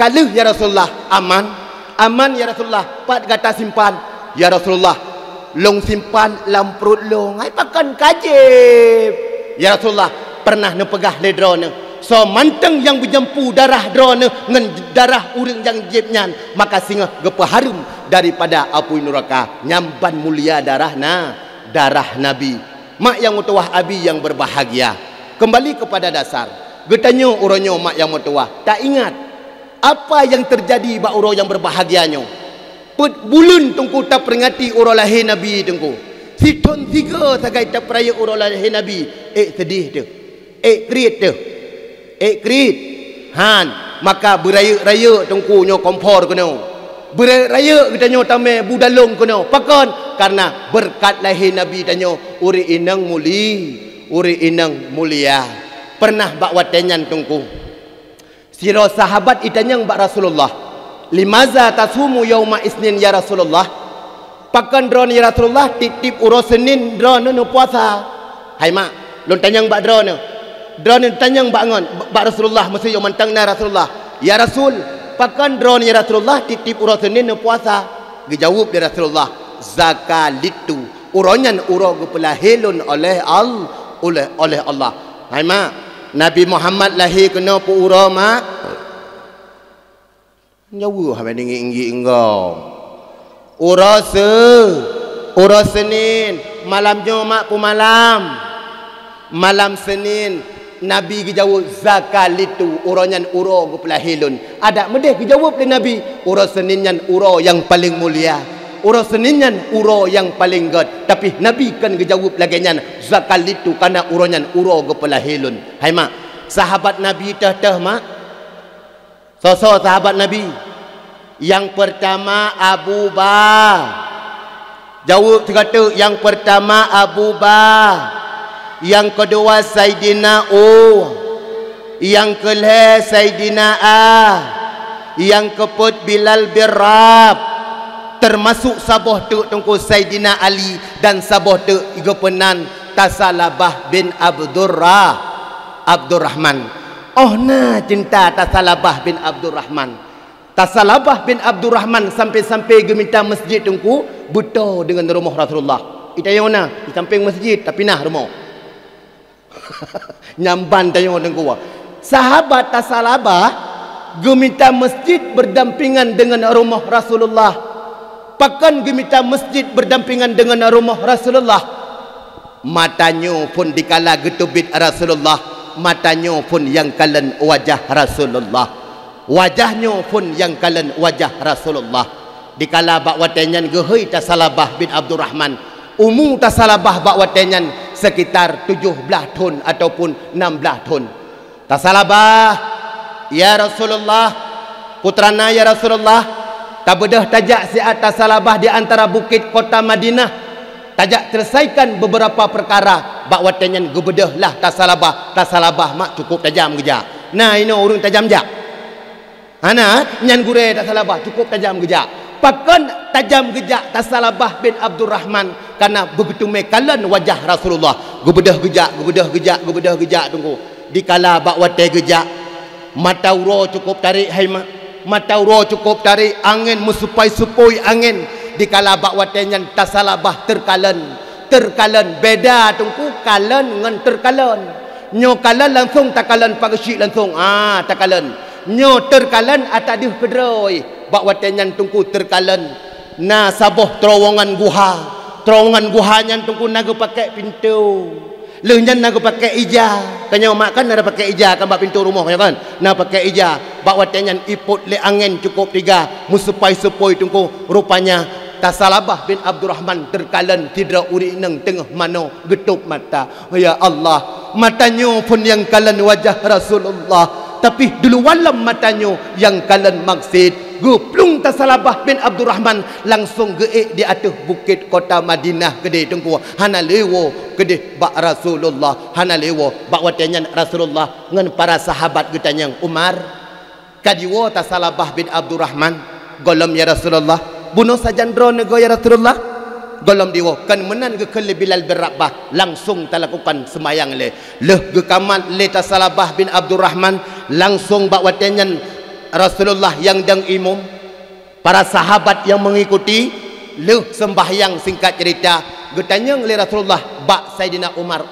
kalih ya Rasulullah aman ya Rasulullah pat kata simpan ya Rasulullah long simpan lam perut long ai pakan kajib ya Rasulullah pernah nepegah le drone so manteng yang berjempu darah drone ngan darah urang yang jibnya maka singa gepaharum daripada api neraka nyamban mulia darah Nabi mak yang mutuah abi yang berbahagia kembali kepada dasar getanyo uronyo mak yang mutuah tak ingat apa yang terjadi bak uro yang berbahagianyo bulun tungku tak peringati urang lahir Nabi tungku. Siton tiga sagai tak peraya urang lahir Nabi. Sedih tu. Krit tu. Krit. Han. Maka beraya-raya tungku nyo kompor kena. Beraya kita nyo tame budalong kena. Pakon. Karena berkat lahir Nabi tanyo. Uri inang mulia. Pernah bak watenyan tungku. Siro sahabat itanyang bak Rasulullah. limaza tasumu yauma isnin ya Rasulullah, pakan drone ya Rasulullah titip urus Senin drone nu puasa. Hai mak lon tanyang bak drone tanyang bak ngon bak Rasulullah mesti yo mantang na Rasulullah, ya Rasul pakan drone ya Rasulullah titip urus Senin nu puasa. Dijawab dia Rasulullah, zakalitu uronyan uro gepelahilun oleh Allah. Hai mak, Nabi Muhammad lahir kena pu uro mak nyawa habis inggi engkau uro Senin malam Jumat pu malam Senin. Nabi dijawab zakalitu uronyan uro gepelahilun. Ada medeh dijawab oleh Nabi, uro Seninyan uro yang paling mulia, uro Seninyan uro yang paling god. Tapi Nabi kan dijawab lagi nyan zakalitu karena uronyan uro gepelahilun. Hai mak, sahabat Nabi teh mak, sosok sahabat Nabi yang pertama Abu jawab kata yang pertama Abu yang kedua Sayyidina yang kelima Sayyidina yang keempat Bilal bin Rab, termasuk saboh tu tungku Sayyidina Ali dan saboh tu igopenan Tasalabah bin Abdurrahman. Oh na cinta Tasalabah bin Abdurrahman. Tasalabah bin Abdurrahman sampai-sampai geminta masjid tungku buta dengan rumah Rasulullah. Ita yang mana? Di samping masjid tapi nah rumah. Nyamban tanya orang gua. Sahabat Tasalabah gemita masjid berdampingan dengan rumah Rasulullah. Pakan gemita masjid berdampingan dengan rumah Rasulullah. Matanya pun dikala getubit Rasulullah, matanya pun yang kalen wajah Rasulullah, wajahnya pun yang kalen wajah Rasulullah. Dikala bak watenyan gehoi Tasalabah bin Abdurrahman, umur Tasalabah bak watenyan sekitar 17 tahun ataupun 16 tahun. Tasalabah, ya Rasulullah, putrana ya Rasulullah, tabedah tajak si Tasalabah di antara bukit kota Madinah. Tajak selesaikan beberapa perkara. Bak watenyan gebedah lah Tasalabah mak cukup tajam gejak. Nah ini orang tajam jak. Ana nyan gure Tasalabah cukup tajam gejak. Pakan tajam gejak Tasalabah bin Abdurrahman karena begitu mekalan wajah Rasulullah. Gebedah gejak tunggu. Dikala bak wate gejak, mata uro cukup tarik hai mak. Mata uro cukup tarik angin mesupai-supui angin. Dikala bak watenyan Tasalabah terkalan beda tunggu kalan dengan terkalan. Nyo kalan langsung takalan pagesik langsung. Takalan. Nyo terkalan atadih kedroi. Bak watenyan tungku terkalan. Na saboh terowongan guhanya tungku naga pakai pintu. Leunyan naga pakai ija. Kanya mak kan ada pakai ija kan bak pintu rumah kan. Na pakai ija. Bak watenyan iput le angin cukup 3. Musupai-supoi tungku rupanya Tasalabah bin Abdurrahman terkalan tidak uri nang tengah mano getup mata. Ya Allah, matanya pun yang kalan wajah Rasulullah. Tapi dulu walam matanya yang kalian maksud geplung Tasalabah bin Abdurrahman langsung geek di atas bukit kota Madinah gede tunggu hana lewo gede bak Rasulullah, hana lewo bak watenyan Rasulullah ngan para sahabat getanyang Umar kadiwo Tasalabah bin Abdurrahman golom ya Rasulullah bunuh sajandro nego ya Rasulullah golom diwo kan menan ke Bilal bin Rabah langsung talakukan semayang le gekaman le Tasalabah bin Abdurrahman langsung bak watenyan Rasulullah yang dang imum para sahabat yang mengikuti le sembahyang singkat cerita getanyang le Rasulullah bak Sayyidina Umar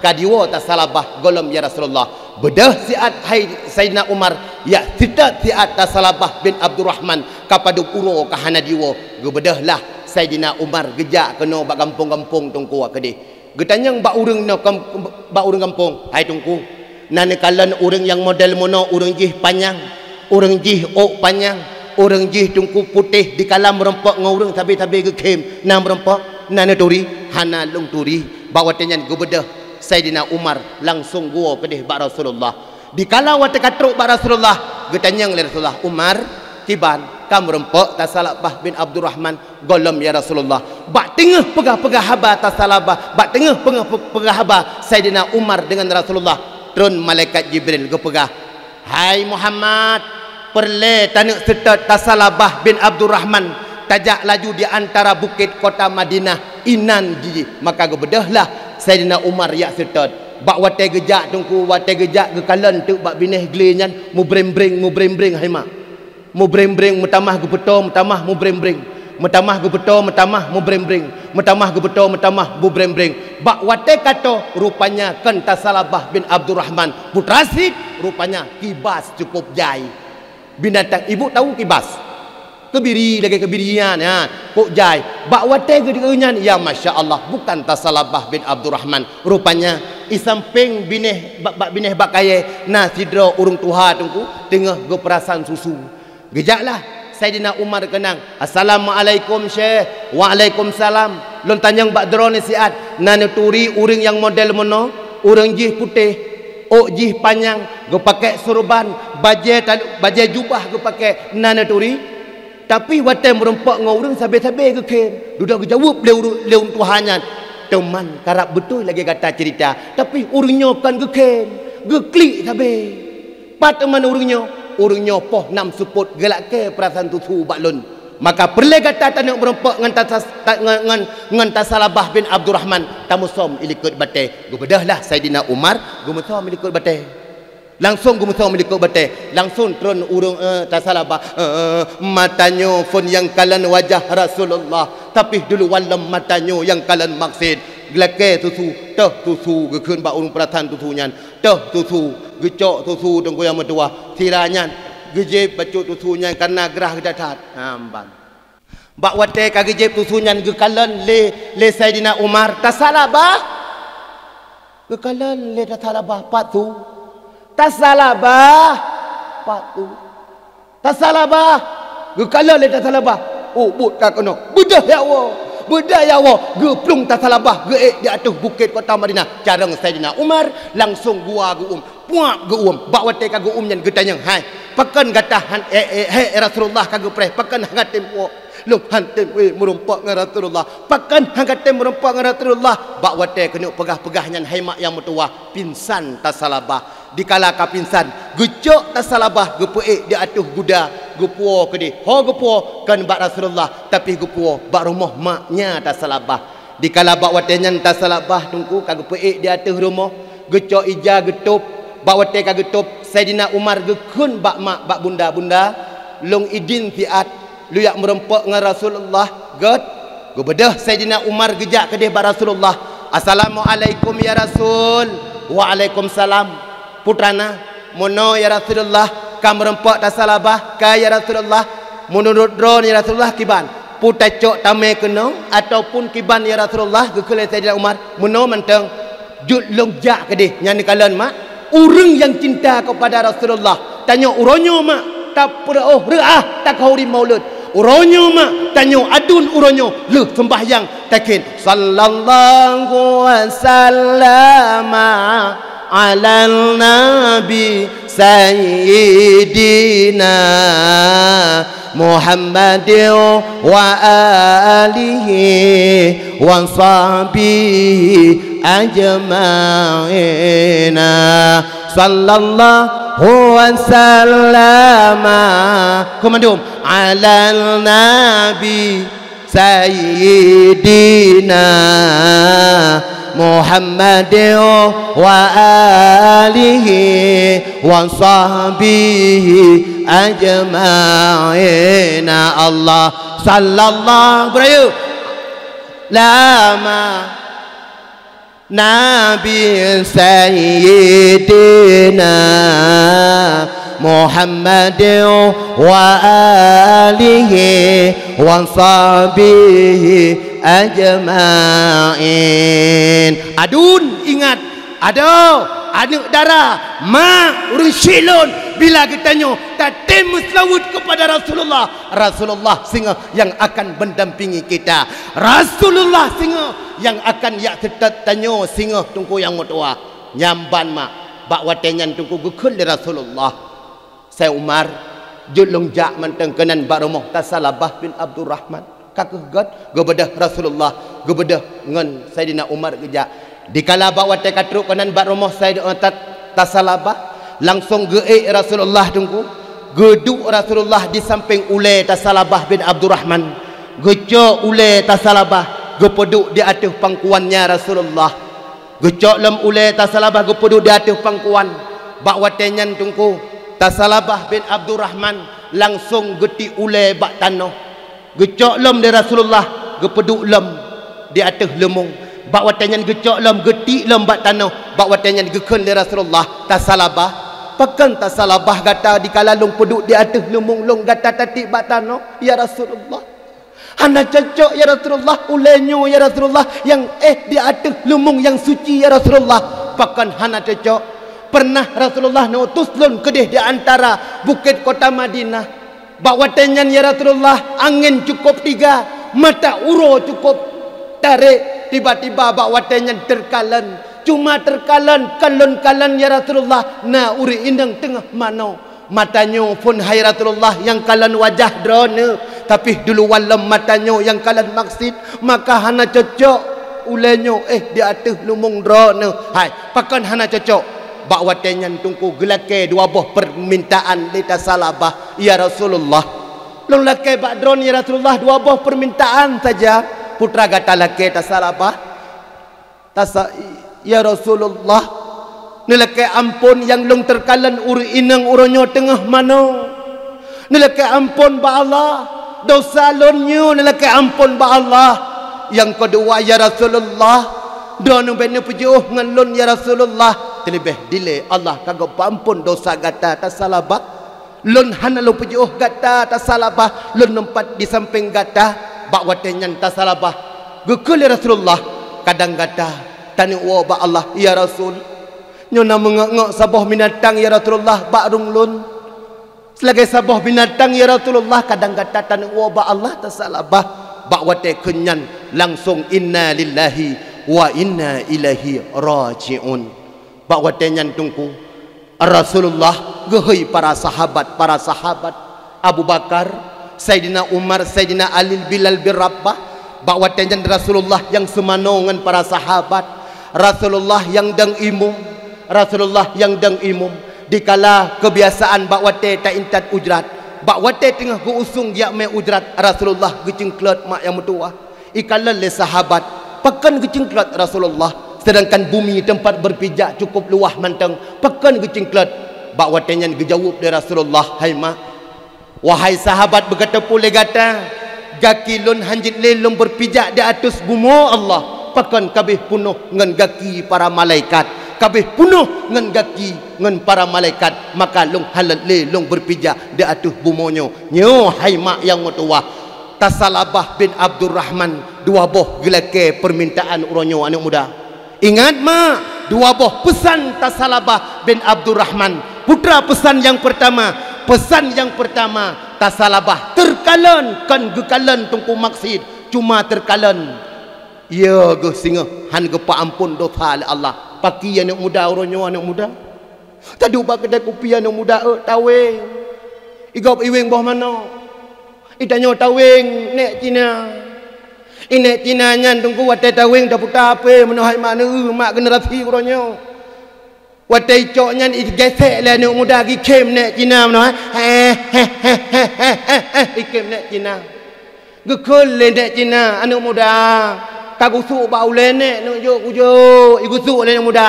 kadiwo Tasalabah golom ya Rasulullah bedah siat hai Sayyidina Umar ya tidak siat Tasalabah bin Abdurrahman kapadu uro kahana diwo gebedahlah Sayyidina Umar gejak kena bak kampung-kampung tungku akade getanyang bak urang no bak urang kampung hai tungku nane kalan urang yang model mono urang jih panjang urang jih ok panjang urang jih tungku putih di kalam merempok ngurang tabi-tabi gekem na merempok nane turi hana lung turi bak watenyan gebedah Sayyidina Umar langsung gua kedih bak Rasulullah dikala wate katruk bak Rasulullah getanyang le Rasulullah Umar tiban kamu rempok Tasalabah bin Abdurrahman golom ya Rasulullah bak tengah pegah-pegah haba Tasalabah bak tengah pegah haba Sayyidina Umar dengan Rasulullah turun malaikat Jibril gepegah hai Muhammad perle tanuk serta Tasalabah bin Abdurrahman tajak laju di antara bukit kota Madinah inan ji maka gebedahlah Saidina Umar yak serta bak wate gejak tungku wate gejak ge kalan tu bak bineh glenyan mu brembring hai mak mu brembring mutamah ge beto mutamah mu brembring mutamah ge beto mutamah mu brembring mutamah ge beto mutamah bu brembring bak wate kato rupanya kan Tasalabah bin Abdurrahman putra Sid rupanya kibas cukup jai binatang ibu tahu kibas kebiri lagi kebirian ya kok jai bak wate gedengan ya Masya Allah bukan Tasalabah bin Abdurrahman rupanya isamping bineh bak bineh bak kaya na sidra urung tuha tungku tengah go perasan susu gejaklah Saidina Umar kenang Assalamualaikum Syekh Waalaikumsalam lon tanyang bak drone siat nana turi urang yang model mono urang jih putih jih panjang go pakai surban baje jubah go pakai nana turi tapi wate merempak ngau urang sabe-sabe ke ken dudak jawab leung tuhannya teman karap betul lagi kata cerita tapi urangnya kan ke ken ge klik sabe pat teman urangnya poh nam support gelak ke perasaan tutu baklun maka perle kata tanuk merempak ngan Tasalabah bin Abdurrahman tamusom ilikut bate gubedahlah Saidina Umar gumusom ilikut bate langsung gumusom ilikut bate langsung turun urung Tasalabah matanya pun yang kalan wajah Rasulullah tapi dulu walam matanya yang kalan maksud gelake tusu teh tusu gekeun ba urung peratan tusunyan teh tusu gecok tusu tengku yang medua siranyan gejeb bacuk tusunyan karena gerah gedatat ambang bak wate ka gejeb tusunyan gekalan le Saidina Umar Tasalabah gekalan le Tasalabah patu Tasalabah patu Tasalabah gekalan le Tasalabah but ka kono bedah ya Allah budaya wa geplung Tasalabah ge di atas bukit kota Madinah careng Saidina Umar langsung gua puak geum bak wate ka geum nyan getanyang hai pakan gatahan Rasulullah ka gepreh pakan hangatem wo lu hantem we merumpak ngan Rasulullah pakan hangatem merumpak ngan Rasulullah bak wate kena pegah-pegah nyan hai mak yang mutua pinsan Tasalabah dikala ka pinsan gecok Tasalabah gepeik di atas buda gepuo kedi ho gepuo kan bak Rasulullah tapi gepuo bak rumah maknya Tasalabah dikala bak wate nyan Tasalabah tungku ka gepeik di atas rumah gecok ija getup bak wate ka getup Saidina Umar gekun bak mak bak bunda long idin tiat lu yak merempak ngan Rasulullah gebedah Saidina Umar gejak kedeh bak Rasulullah Assalamualaikum ya Rasul Waalaikumsalam putrana mono ya Rasulullah kam merempak Tasalabah ka ya Rasulullah menurut drone ya Rasulullah kiban putacok tame kena ataupun kiban ya Rasulullah gekele Saidina Umar mono menteng jut longjak kedeh nyani kalan mak urang yang cinta kepada Rasulullah tanya uronyo mak tak perah reah tak hauri maulud uronyo mak tanya adun uronyo le sembahyang takin sallallahu wasallama ala nabi sayyidina Muhammadin wa alihi wa sahbihi ajma'ina sallallahu wasallama komandum ala nabi sayyidina Muhammadin wa alihi wa sahbihi ajma'ina Allah sallallahu berayu lama Nabi sayyidina Muhammadin wa alihi wa sahbihi ajma'in adun ingat anak darah ma ursilun bila kitanya tatim muslawud kepada Rasulullah singa yang akan mendampingi kita Rasulullah singa yang akan yak tetat tanyo singa tungku yang mutua nyamban mak bak watenyan tungku gukul Rasulullah saya Umar julung jak manteng kenan bak rumah Tasalabah bin Abdurrahman kakeh gebedah Rasulullah gebedah ngan Saidina Umar gejak dikala bawa te katruk kanan bak rumah Saidina Tasalabah langsung geik Rasulullah tungku geduk Rasulullah di samping ulai Tasalabah bin Abdurrahman, gecok ulai Tasalabah gepeduk di atas pangkuannya Rasulullah, gecok lem ulai Tasalabah gepeduk di atas pangkuan. Bak watenyan tungku Tasalabah bin Abdurrahman langsung geti ulai bak tanah, gecok lem di Rasulullah gepeduk lem di atas lemung. Bak watenyan gecok lem geti lem bak tanah, bak watenyan geken di Rasulullah. Tasalabah pakan Tasalabah gata di kala long peduk di atas lemung long gata tatik bak tanah. Ya Rasulullah, hana cocok ya Rasulullah, ulenyo ya Rasulullah yang di atas lemung yang suci ya Rasulullah. Pakan hana cocok. Pernah Rasulullah nautus lon kedih di antara bukit kota Madinah. Bak watenyan ya Rasulullah, angin cukup 3, mata uro cukup tarik. Tiba-tiba bak watenyan terkalan, cuma terkalan kalon-kalan ya Rasulullah. Na uri indang tengah mano matanya pun hai Rasulullah yang kalan wajah drone, tapi dulu walam matanya yang kalan maksud. Maka hana cocok ulenyo di atas lumung drone. Hai pakan hana cocok. Bak watenyan tungku gelake 2 buah permintaan di Tasalabah ya Rasulullah. Long lake bak drone ya Rasulullah 2 buah permintaan saja. Putra gata lake Tasalabah ya Rasulullah, nilake ampun yang long terkalan uri inang uronyo tengah mano. Nilake ampun ba Allah dosa lonyo, nilake ampun ba Allah. Yang kedua ya Rasulullah, dono bene pujuh ngalon ya Rasulullah, terlebih dile Allah kagak ampun dosa gata Tasalabah. Lon hana lo pujuh gata Tasalabah, lon nempat di samping gata. Bak watenyan Tasalabah gekul ya Rasulullah, kadang gata tani wa ba Allah ya Rasul, nyona mengak-ngak sabah binatang ya Rasulullah bak runglun. Sebagai sabah binatang ya Rasulullah, kadang gata tani wa ba Allah Tasalabah. Bak wate kenyan langsung inna lillahi wa inna ilaihi rajiun. Bak watenyan tungku Rasulullah gehei para sahabat Abu Bakar, Sayyidina Umar, Sayyidina Ali, Bilal bin Rabah. Bak watenyan Rasulullah yang semanongan para sahabat, Rasulullah yang dang imum, Rasulullah yang dang imum. Dikala kebiasaan bak wate tak intat ujrat, bak wate tengah ku usung yak me ujrat, Rasulullah gecengklat mak yang mutua. Ikala le sahabat pakan gecengklat Rasulullah, sedangkan bumi tempat berpijak cukup luah manteng, pakan gecengklat. Bak watenyan gejawab dari Rasulullah, hai mak, wahai sahabat berkata pule gata, gaki lon hanjit lelong berpijak di atas bumi Allah, pakan kabeh punuh ngan gaki para malaikat, kabeh punuh ngan gaki ngan para malaikat, maka long halal lelong berpijak di atas bumonyo. Nyo hai mak yang mutua, Tasalabah bin Abdurrahman 2 boh gelake permintaan uronyo anak muda. Ingat mak, 2 boh pesan Tasalabah bin Abdurrahman. Putra pesan yang pertama, Tasalabah terkalan kan gekalan tungku maksud, cuma terkalan ya ge singa han ge pa ampun dosa Allah. Paki anak muda uronyo anak muda tadu ba kedai kopi anak muda taweng igop iweng boh mano itanyo taweng nek Cina inek Cina nyan tungku wate taweng daputa ape menohai mana mak generasi uronyo. Watai cok nyan gesek le anak muda gi kem nek Cina menohai ikem nek Cina gekul le nek Cina anak muda kagusu bau le nek no jo kujo igusu le anak muda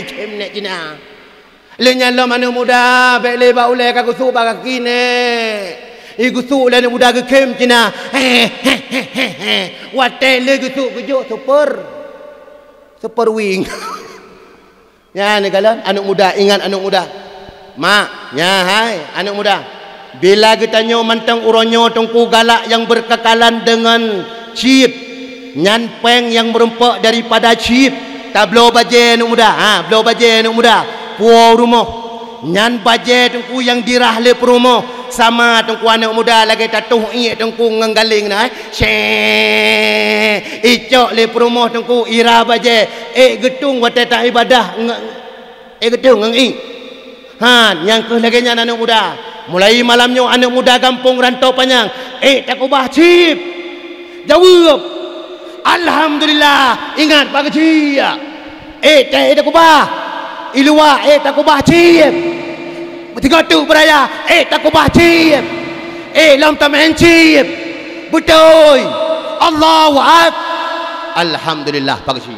ikem nek Cina le nyalom anak muda bele bau le kagusu ba kaki nek igusu le anak muda gekem Cina watai le gusu kujo super wing. Ya negalan anak muda, ingat anak muda. Mak, ya hai anak muda. Bila kita nyo mantang uronyo tungku galak yang berkekalan dengan chip, nyan peng yang merempak daripada chip. Tak blow baje anak muda. Blow baje anak muda. Puau rumah. Nyan baje tungku yang dirahle perumoh. Sama tungku anak muda lagi tatuh iye tungku nggaling na. Icok le perumoh tungku ira baje. Getung wate tak ibadah getung ngi. Yang ke lagi nya anak muda. Mulai malamnya anak muda kampung rantau panjang. Tak ubah cip. Jawab. Alhamdulillah. Ingat pak kecil. Tak ubah. Ilua tak ubah cip. tiga tu beraya tak kubah cip lam tamen cip betul Allahu Akbar. Alhamdulillah pagi.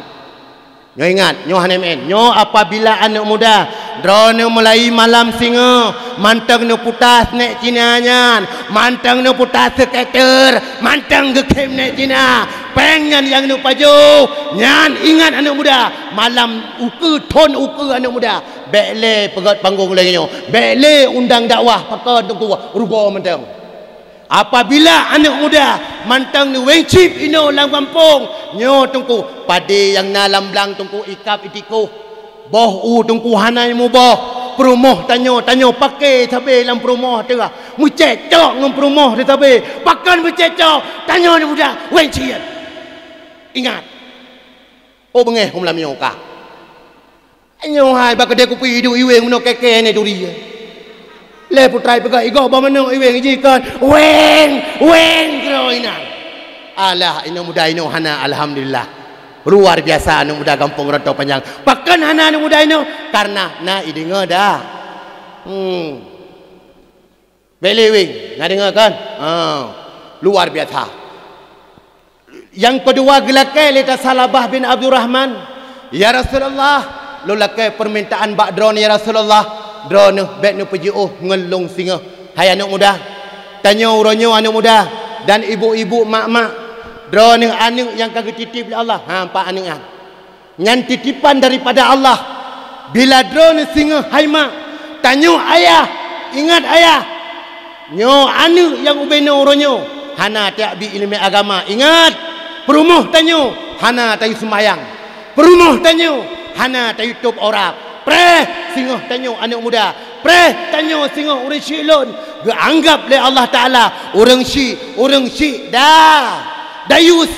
Nyo ingat, nyo hanemen, nyo apabila anak muda drone mulai malam singa, mantang no putas nek Cina-nya, mantang no putas skater, mantang gekem nek Cina, pengen yang no paju, nyan ingat anak muda, malam uke ton uke anak muda, bekle pegat panggung lagi nyo, bekle undang dakwah pakai tunggu rugo mantang. Apabila anak muda mantang ni wengcip ino lang kampung nyo tungku pade yang nalam blang tungku ikap itiko boh tungku hanai mu boh perumoh tanyo pakai tabe lam perumoh tu mu cecok ngam perumoh tu tabe pakan mu cecok tanyo ni muda wengcip ingat bengeh hum lam nyo ka nyo hai ba kedai kopi hidup iweng meno keke ni duri le putrai pegang igo ba mana iweng jikan weng kroina alah ino muda ino hana alhamdulillah luar biasa anu muda kampung Rontau Panjang pakan hana anu muda ino karena na idengar dah beli wing ngadengar kan luar biasa. Yang kedua gelakai leta Salabah bin Abdurrahman, ya Rasulullah lolakai permintaan bak drone ya Rasulullah drone bet nu pergi ngelung singa. Hai anak muda, tanya uronyo anak muda dan ibu-ibu mak-mak, drone anak yang kagak titip oleh Allah. Pak anak an. Ngan titipan daripada Allah. Bila drone singa hai mak, tanya ayah, ingat ayah. Nyo anak yang ubeno uronyo, hana tak bi ilmu agama. Ingat, perumuh tanyo, hana tayu semayang. Perumuh tanyo, hana tayu top orang. Preh singoh tanyo anak muda, preh tanyo singoh orang syik lon, anggap oleh Allah Ta'ala orang syik dah dayus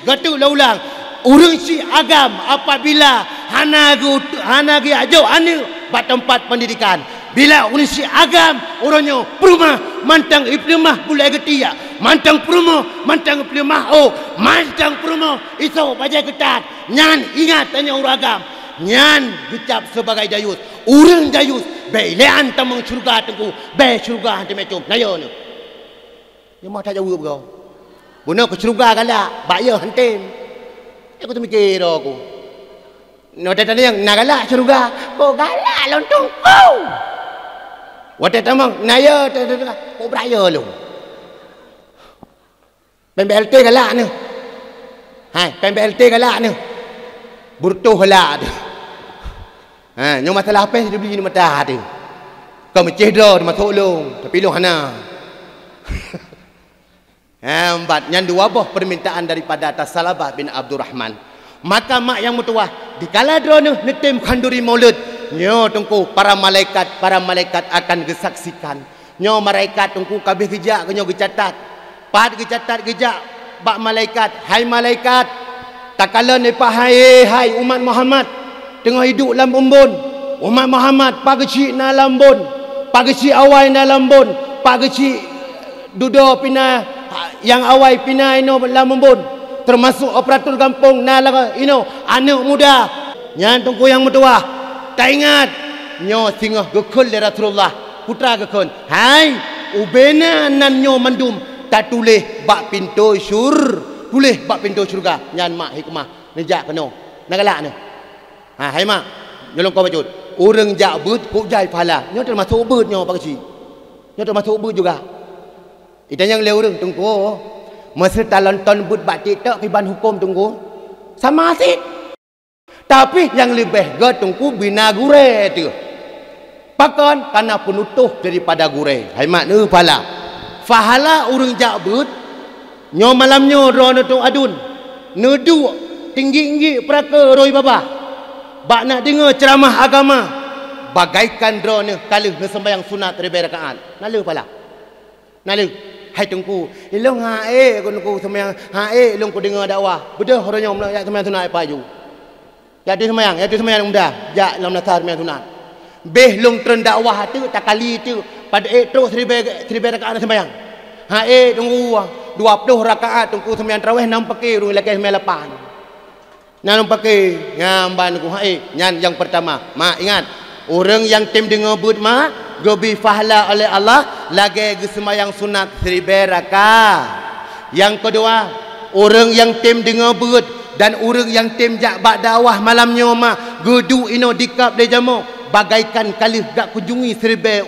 gatu laulang orang syik agam apabila hana gi ajo anu bat tempat pendidikan bila orang syik agam orangnya perumah mantang iplemah bulai getia mantang perumah mantang iplemah mantang perumah iso bajai ketat nyan ingat tanya orang agam nyan gecap sebagai dayus urang dayus bailean tamang syurga tengku bai syurga hantu macam nayo ni dia mau tak jawab kau guna ke syurga galak bayar hantin aku tu mikir aku no tadi yang nak galak syurga kau galak lontong kau wate tamang nayo kau beraya lu PMBLT galak ni hai PMBLT galak ni burtuh galak tu nyo masalah apa dia beli ni mata tu. Kau meceh dah dia masuk long, tapi long hana. Empat yang dua boh permintaan daripada atas Salabah bin Abdurrahman. Maka mak yang mutuah dikala drone netem khanduri maulud, nyo tungku para malaikat akan kesaksikan. Nyo malaikat tungku kabeh gejak nyo gecatat. Pat gecatat gejak bak malaikat, hai malaikat takala ne hai umat Muhammad tengah hidup dalam umbun umat Muhammad pak kecil na lambun pak kecil awai na lambun pak kecil dudo pina yang awai pina ino dalam umbun termasuk operator kampung na ino anak muda nyan tungku yang mutua tak ingat nyo singa gekul le Rasulullah putra gekul hai ubena nan nyo mandum tak tulis bak pintu tulis bak pintu syurga nyan mak hikmah nejak keno nagalak ni hai mak nyolong kau bacut orang jak but hujai pahala nyo termasuk but nyo pak kecil nyo termasuk but juga itu yang leu orang tunggu masa talonton but bak tiktok kiban hukum tunggu sama asyik tapi yang lebih ge tunggu bina gure tu pakan karena penutuh daripada gure hai mak ni pahala orang jak but nyo malam nyo drone tu adun nedu tinggi-tinggi peraka roi baba bak nak dengar ceramah agama bagaikan drone kala sembahyang sunat ribu rakaat nalu pala nalu hai tungku ilong aku tungku sembahyang ilong ku dengar dakwah bedah orangnya ya sembahyang sunat paju ya tu sembahyang muda ya dalam nasar sembahyang sunat beh long tren dakwah tu tak kali tu pada terus ribu rakaat sembahyang tunggu 20 rakaat tungku sembahyang tarawih 6 pakai rung lagi sembahyang 8 Nang pakai ngamban ku nyan yang pertama mak ingat orang yang tim dengar but mak gobi pahala oleh Allah lagi semayang sunat 1000 rakaat. Yang kedua, orang yang tim dengar berat dan orang yang tim jak bak dakwah malamnya mah gedu ino dikap de jamu bagaikan kali gak kunjungi 1000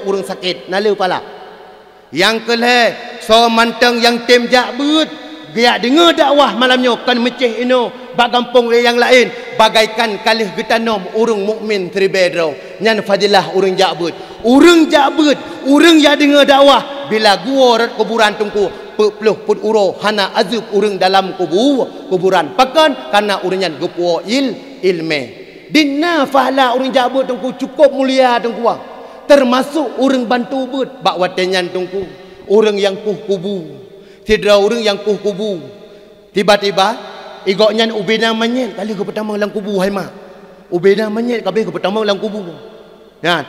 orang sakit nala pala. Yang kelih, so manteng yang tim jak berat dia dengar dakwah malamnya kan meceh ino bak kampung yang lain bagaikan kalih getanom urang mukmin 1000 nyan fadilah urang jabut urang yang dengar dakwah bila gua rat kuburan tungku puluh put uro hana azub urang dalam kuburan pakan karena urang nyan gepuo ilme dinna fahla urang jabut tungku cukup mulia tungku termasuk urang bantu but bak watenyan tungku urang yang kubu tidak orang yang kubu tiba-tiba igoknya ubena manyet kali ke pertama lang kubu hai mak ubena manyet kabeh ke pertama lang kubu ya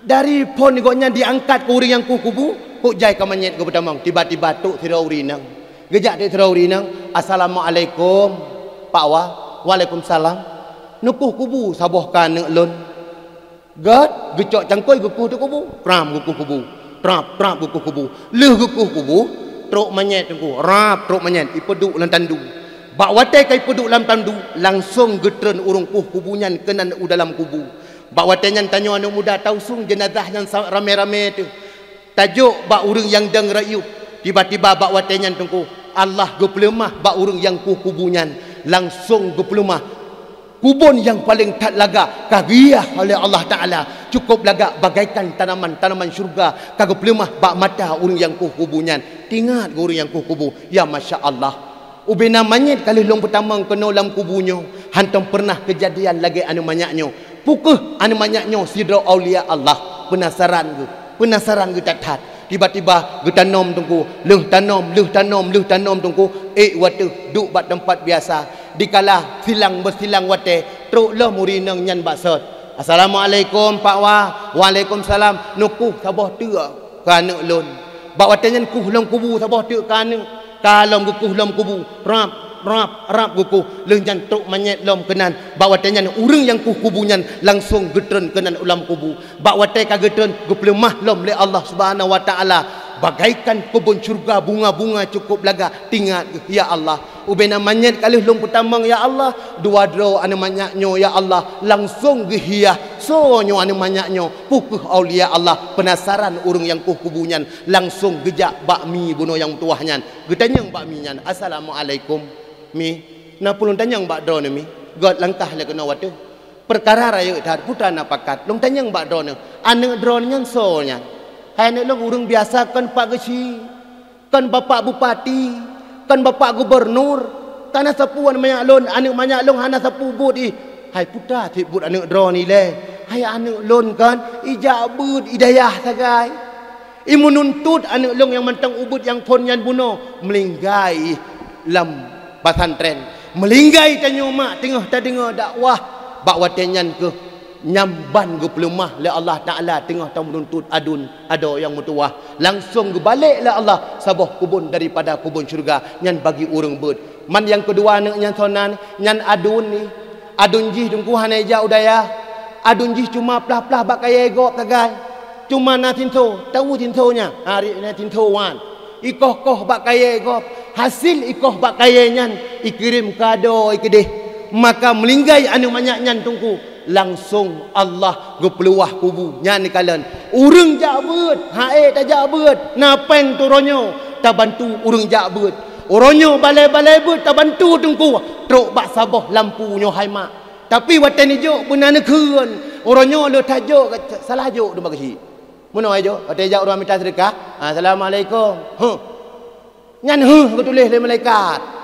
dari pon igoknya diangkat ke orang yang kubu kok jai ke manyet ke pertama tiba-tiba tok tidak urinang gejak dia tidak urinang assalamualaikum pak wa waalaikumsalam nukuh kubu sabohkan neng lon gad gecok cangkoi gukuh tu kubu pram gukuh kubu pram gukuh kubu leh gukuh kubu truk manyet tunggu rap truk manyet ipeduk lan tandu bak watai kai peduk lam tandu langsung getren urung kubunyan kenan dalam kubu bak watainya tanya anak muda tausung jenazah yang rame-rame tu tajuk bak urang yang deng rayup tiba-tiba bak watainya tunggu Allah geplemah bak urang yang kubunyan langsung geplemah kubun yang paling tak laga kagiah oleh Allah Ta'ala cukup laga bagaikan tanaman syurga kagak pelemah bak mata orang yang kubunyan tingat orang yang kubu ya Masya Allah ubena manyet kali long pertama kena dalam kubunya hantam pernah kejadian lagi anu manyaknya pukul anu manyaknya sidra aulia Allah penasaran ge tatat tiba-tiba getanom tungku leh tanom tungku watu duk bat tempat biasa dikala silang bersilang wate truk lah murinang nyan baksot assalamualaikum pak wa waalaikumsalam nukuh sabah tua kana lon bak wate nyan kuh long kubu sabah tua kana kalom gukuh lom kubu rap gukuh leunjan truk manyet lom kenan bak wate nyan urang yang kubunyan langsung getren kenan ulam kubu bak wate kagetren geplemah lom le Allah Subhanahu wa taala bagaikan kebun syurga bunga-bunga cukup laga tingat ya Allah ubena manyet kali long pertama ya Allah dua dro anu manyaknyo ya Allah langsung gehiah sonyo anu manyaknyo pukuh aulia Allah penasaran urang yang kubunyan langsung gejak bakmi buno yang tuahnya getanyang bakmi nyan assalamualaikum mi na pulun tanyang bak dro mi god langkah le kena watu perkara raya tat putana pakat long tanyang bak dro anu dro nyan sonya hai nek long urang biasa kan pak gesi kan bapak bupati kan bapak gubernur kana sapuan manyak lon anak manyak long hana sapu bud hai putra ti bud anak dro ni le hai anak lon kan ijabut hidayah sagai imununtut anak long yang mantang ubud yang pon yan buno melinggai lam pesantren melinggai tanyo mak tengah ta dengar dakwah bak watenyan ke nyamban geplemah le Allah Ta'ala tengah tahu menuntut ada yang mutuah langsung balik le Allah sabah kubun daripada kubun syurga nyan bagi urang bud man yang kedua nyan sonan nyan adun ni adun jih dungku haneja udaya adun jih cuma plah-plah bak kaya gok kagai cuma na tinto tahu tintonya hari na tinto wan ikoh-koh bak kaya gok hasil ikoh bak kaya nyan ikirim kado ikideh maka melinggai anu banyak nyan tungku langsung Allah gepeluah kubu nyan kalan urang jabut hae ta jabut napeng turonyo ta bantu urang jabut uronyo balai-balai but ta bantu tungku truk bak sabah lampunyo hai mak tapi watan ijo benana keun uronyo le tajuk salah juk tu bagi mun ai jo watan jak urang minta sedekah assalamualaikum nyan ke tulis le malaikat